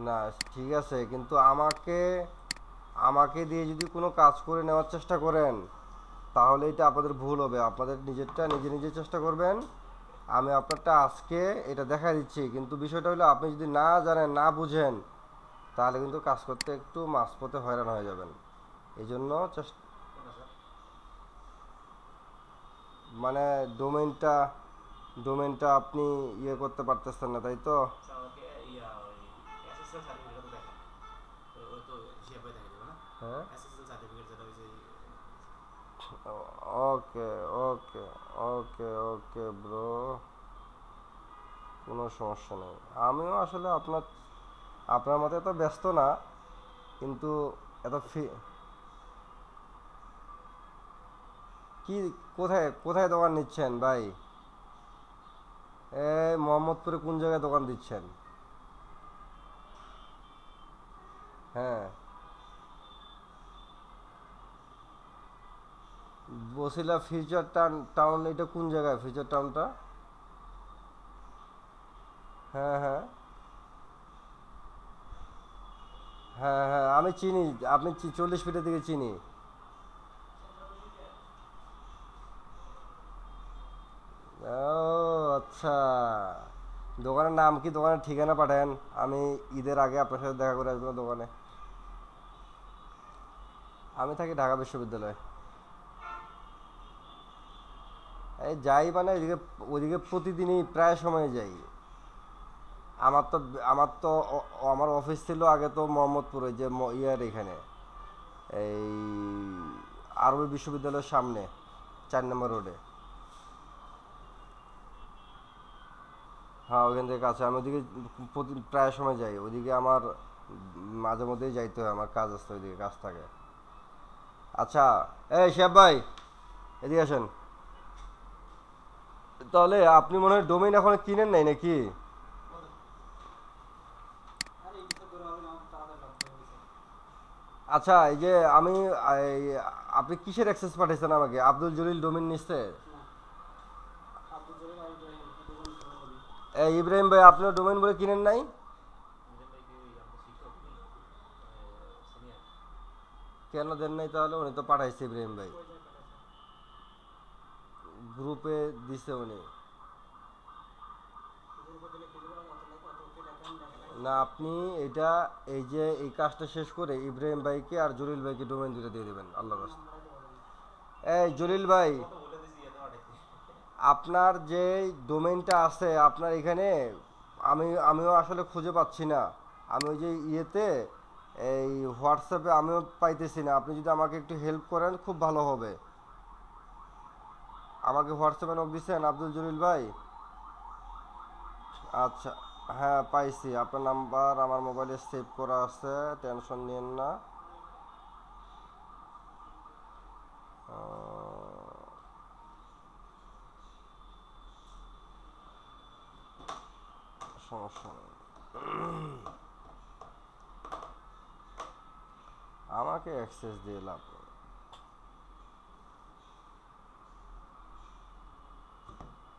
না ঠিক আছে, কিন্তু আমাকে আমাকে দিয়ে যদি কোনো কাজ করে নেওয়ার চেষ্টা করেন তাহলে এটা আপনাদের ভুল হবে। আপনাদের নিজেরটা নিজে নিজে চেষ্টা করবেন। আমি আপনারটা আজকে এটা দেখা দিচ্ছি, কিন্তু বিষয়টা হলো আপনি যদি না জানেন না বুঝেন তাহলে কিন্তু কাজ করতে একটু মাঝপথে হয়রান হয়ে যাবেন। এই জন্য মানে ডোমেইনটা ডোমেইনটা আপনি ইয়ে করতে পারতেছেন না, তাই তো? হ্যাঁ, ওকে ওকে ওকে ওকে ব্রো, কোনো সমস্যা নেই। আমিও আসলে আপনার আপনার মতো এত ব্যস্ত না, কিন্তু এত কি, কোথায় কোথায় দোকান নিচ্ছেন ভাই? এই মোহাম্মদপুরে কোন জায়গায় দোকান দিচ্ছেন? হ্যাঁ, বসিলা ফিউচার টাউন, টাউন এটা কোন জায়গায় ফিউচার টাউনটা? হ্যাঁ হ্যাঁ হ্যাঁ হ্যাঁ, আমি চিনি। আপনি 40 ফিটের দিকে চিনি। ও আচ্ছা, দোকানের নাম কি? দোকানের ঠিকানা পাঠান, আমি ঈদের আগে আপনার সাথে দেখা করে আসবো দোকানে। আমি থাকি ঢাকা বিশ্ববিদ্যালয়ে। এই যাই মানে ওইদিকে, ওইদিকে প্রতিদিনই প্রায় সময় যাই। আমার তো আমার তো আমার অফিস ছিল আগে তো মোহাম্মদপুরে, যে ইয়ার এখানে, এই আরবি বিশ্ববিদ্যালয়ের সামনে 4 নম্বর রোডে। হ্যাঁ ওইখান থেকে কাছে, আমি ওদিকে প্রায় সময় যাই ওদিকে, আমার মাঝে মধ্যেই যাইতে হয়, আমার কাজ আছে ওইদিকে, কাজ থাকে। আচ্ছা, এই শিহাব ভাই এদিকে আসেন। তাহলে আপনি মনে হয় ডোমেইন এখন কিনেন নাই নাকি? আচ্ছা, এই যে আমি আপনি কিসের অ্যাক্সেস পাঠাইছেন আমাকে? আব্দুল জলিল ডোমেইন নিচ্ছে। এই ইব্রাহিম ভাই আপনার ডোমেইন বলে কিনেন নাই? কেন দেন নাই তাহলে? উনি তো পাঠাইছে ইব্রাহিম ভাই, গ্রুপে দিছে উনি। না আপনি এটা, এই যে এই কাজটা শেষ করে ইব্রাহিম ভাইকে আর জলিল ভাইকে ডোমেইন দুটো দিয়ে দেবেন আল্লাহর রাস্তায়। এই জলিল ভাই, আপনার যে ডোমেইনটা আছে আপনার এখানে, আমিও আসলে খুঁজে পাচ্ছি না। আমি ওই যে ইয়েতে, এই হোয়াটসঅ্যাপে আমিও পাইতেছি না। আপনি যদি আমাকে একটু হেল্প করেন খুব ভালো হবে। আমাকে হোয়াটসঅ্যাপে নক দিচ্ছেন আব্দুল জলিল ভাই? আচ্ছা, হ্যাঁ পাইছি, আপনার নাম্বার আমার মোবাইলে সেভ করা আছে, টেনশন নিয়েন না। সমস্যা নেই, আমাকে অ্যাক্সেস দিয়ে লাভ নেই।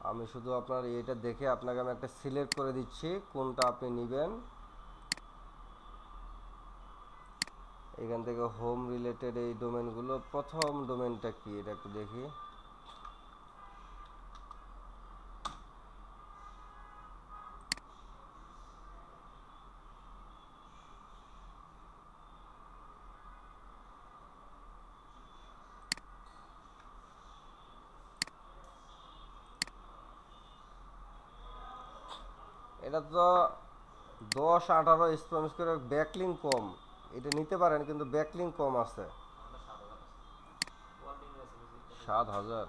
আমি শুধু আপনার এটা দেখে আপনাকে আমি একটা সিলেক্ট করে দিচ্ছি কোনটা আপনি নেবেন। এখান থেকে হোম রিলেটেড এই ডোমেনগুলো, প্রথম ডোমেনটা কি এটা একটু দেখি। এটা তো 10-18 স্প্যাম করে ব্যাকলিং কম, এটা নিতে পারেন কিন্তু ব্যাকলিং কম আছে। 7,000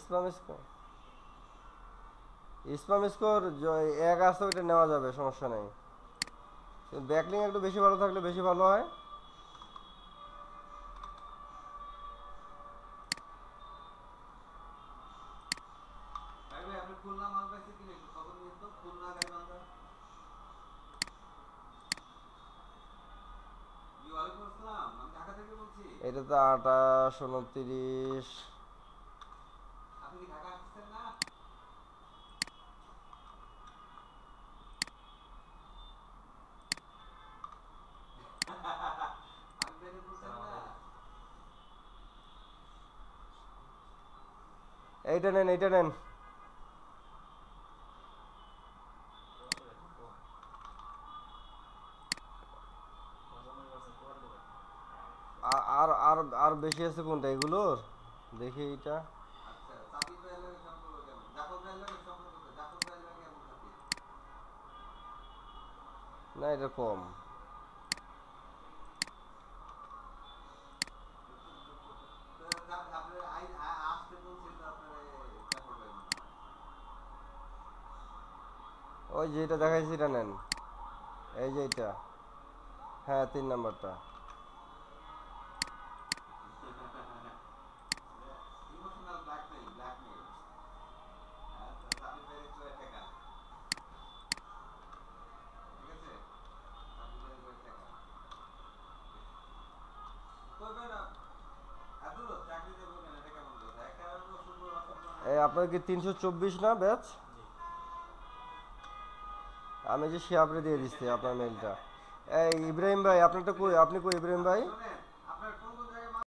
স্প্যাম স্কোর, স্প্যাম স্কোর এক আছে, ওইটা নেওয়া যাবে, সমস্যা নেই। ব্যাকলিং একটু বেশি ভালো থাকলে বেশি ভালো হয়। এটা তো 28, 29। এইটা নেন, এইটা নেন। আর আর আর বেশি আছে কোনটা এগুলোর? দেখি এইটা। না এটা কম। ওই যেটা দেখাইছি এটা নেন, এই যে এটা, হ্যাঁ 3 নাম্বারটা। এই আপনার কি 324 না ব্যাচ? আমি যে শিয়াবরে দিয়ে দিচ্ছি আপনার মেলটা। এই ইব্রাহিম ভাই আপনারটা কই? আপনি কই ইব্রাহিম ভাই?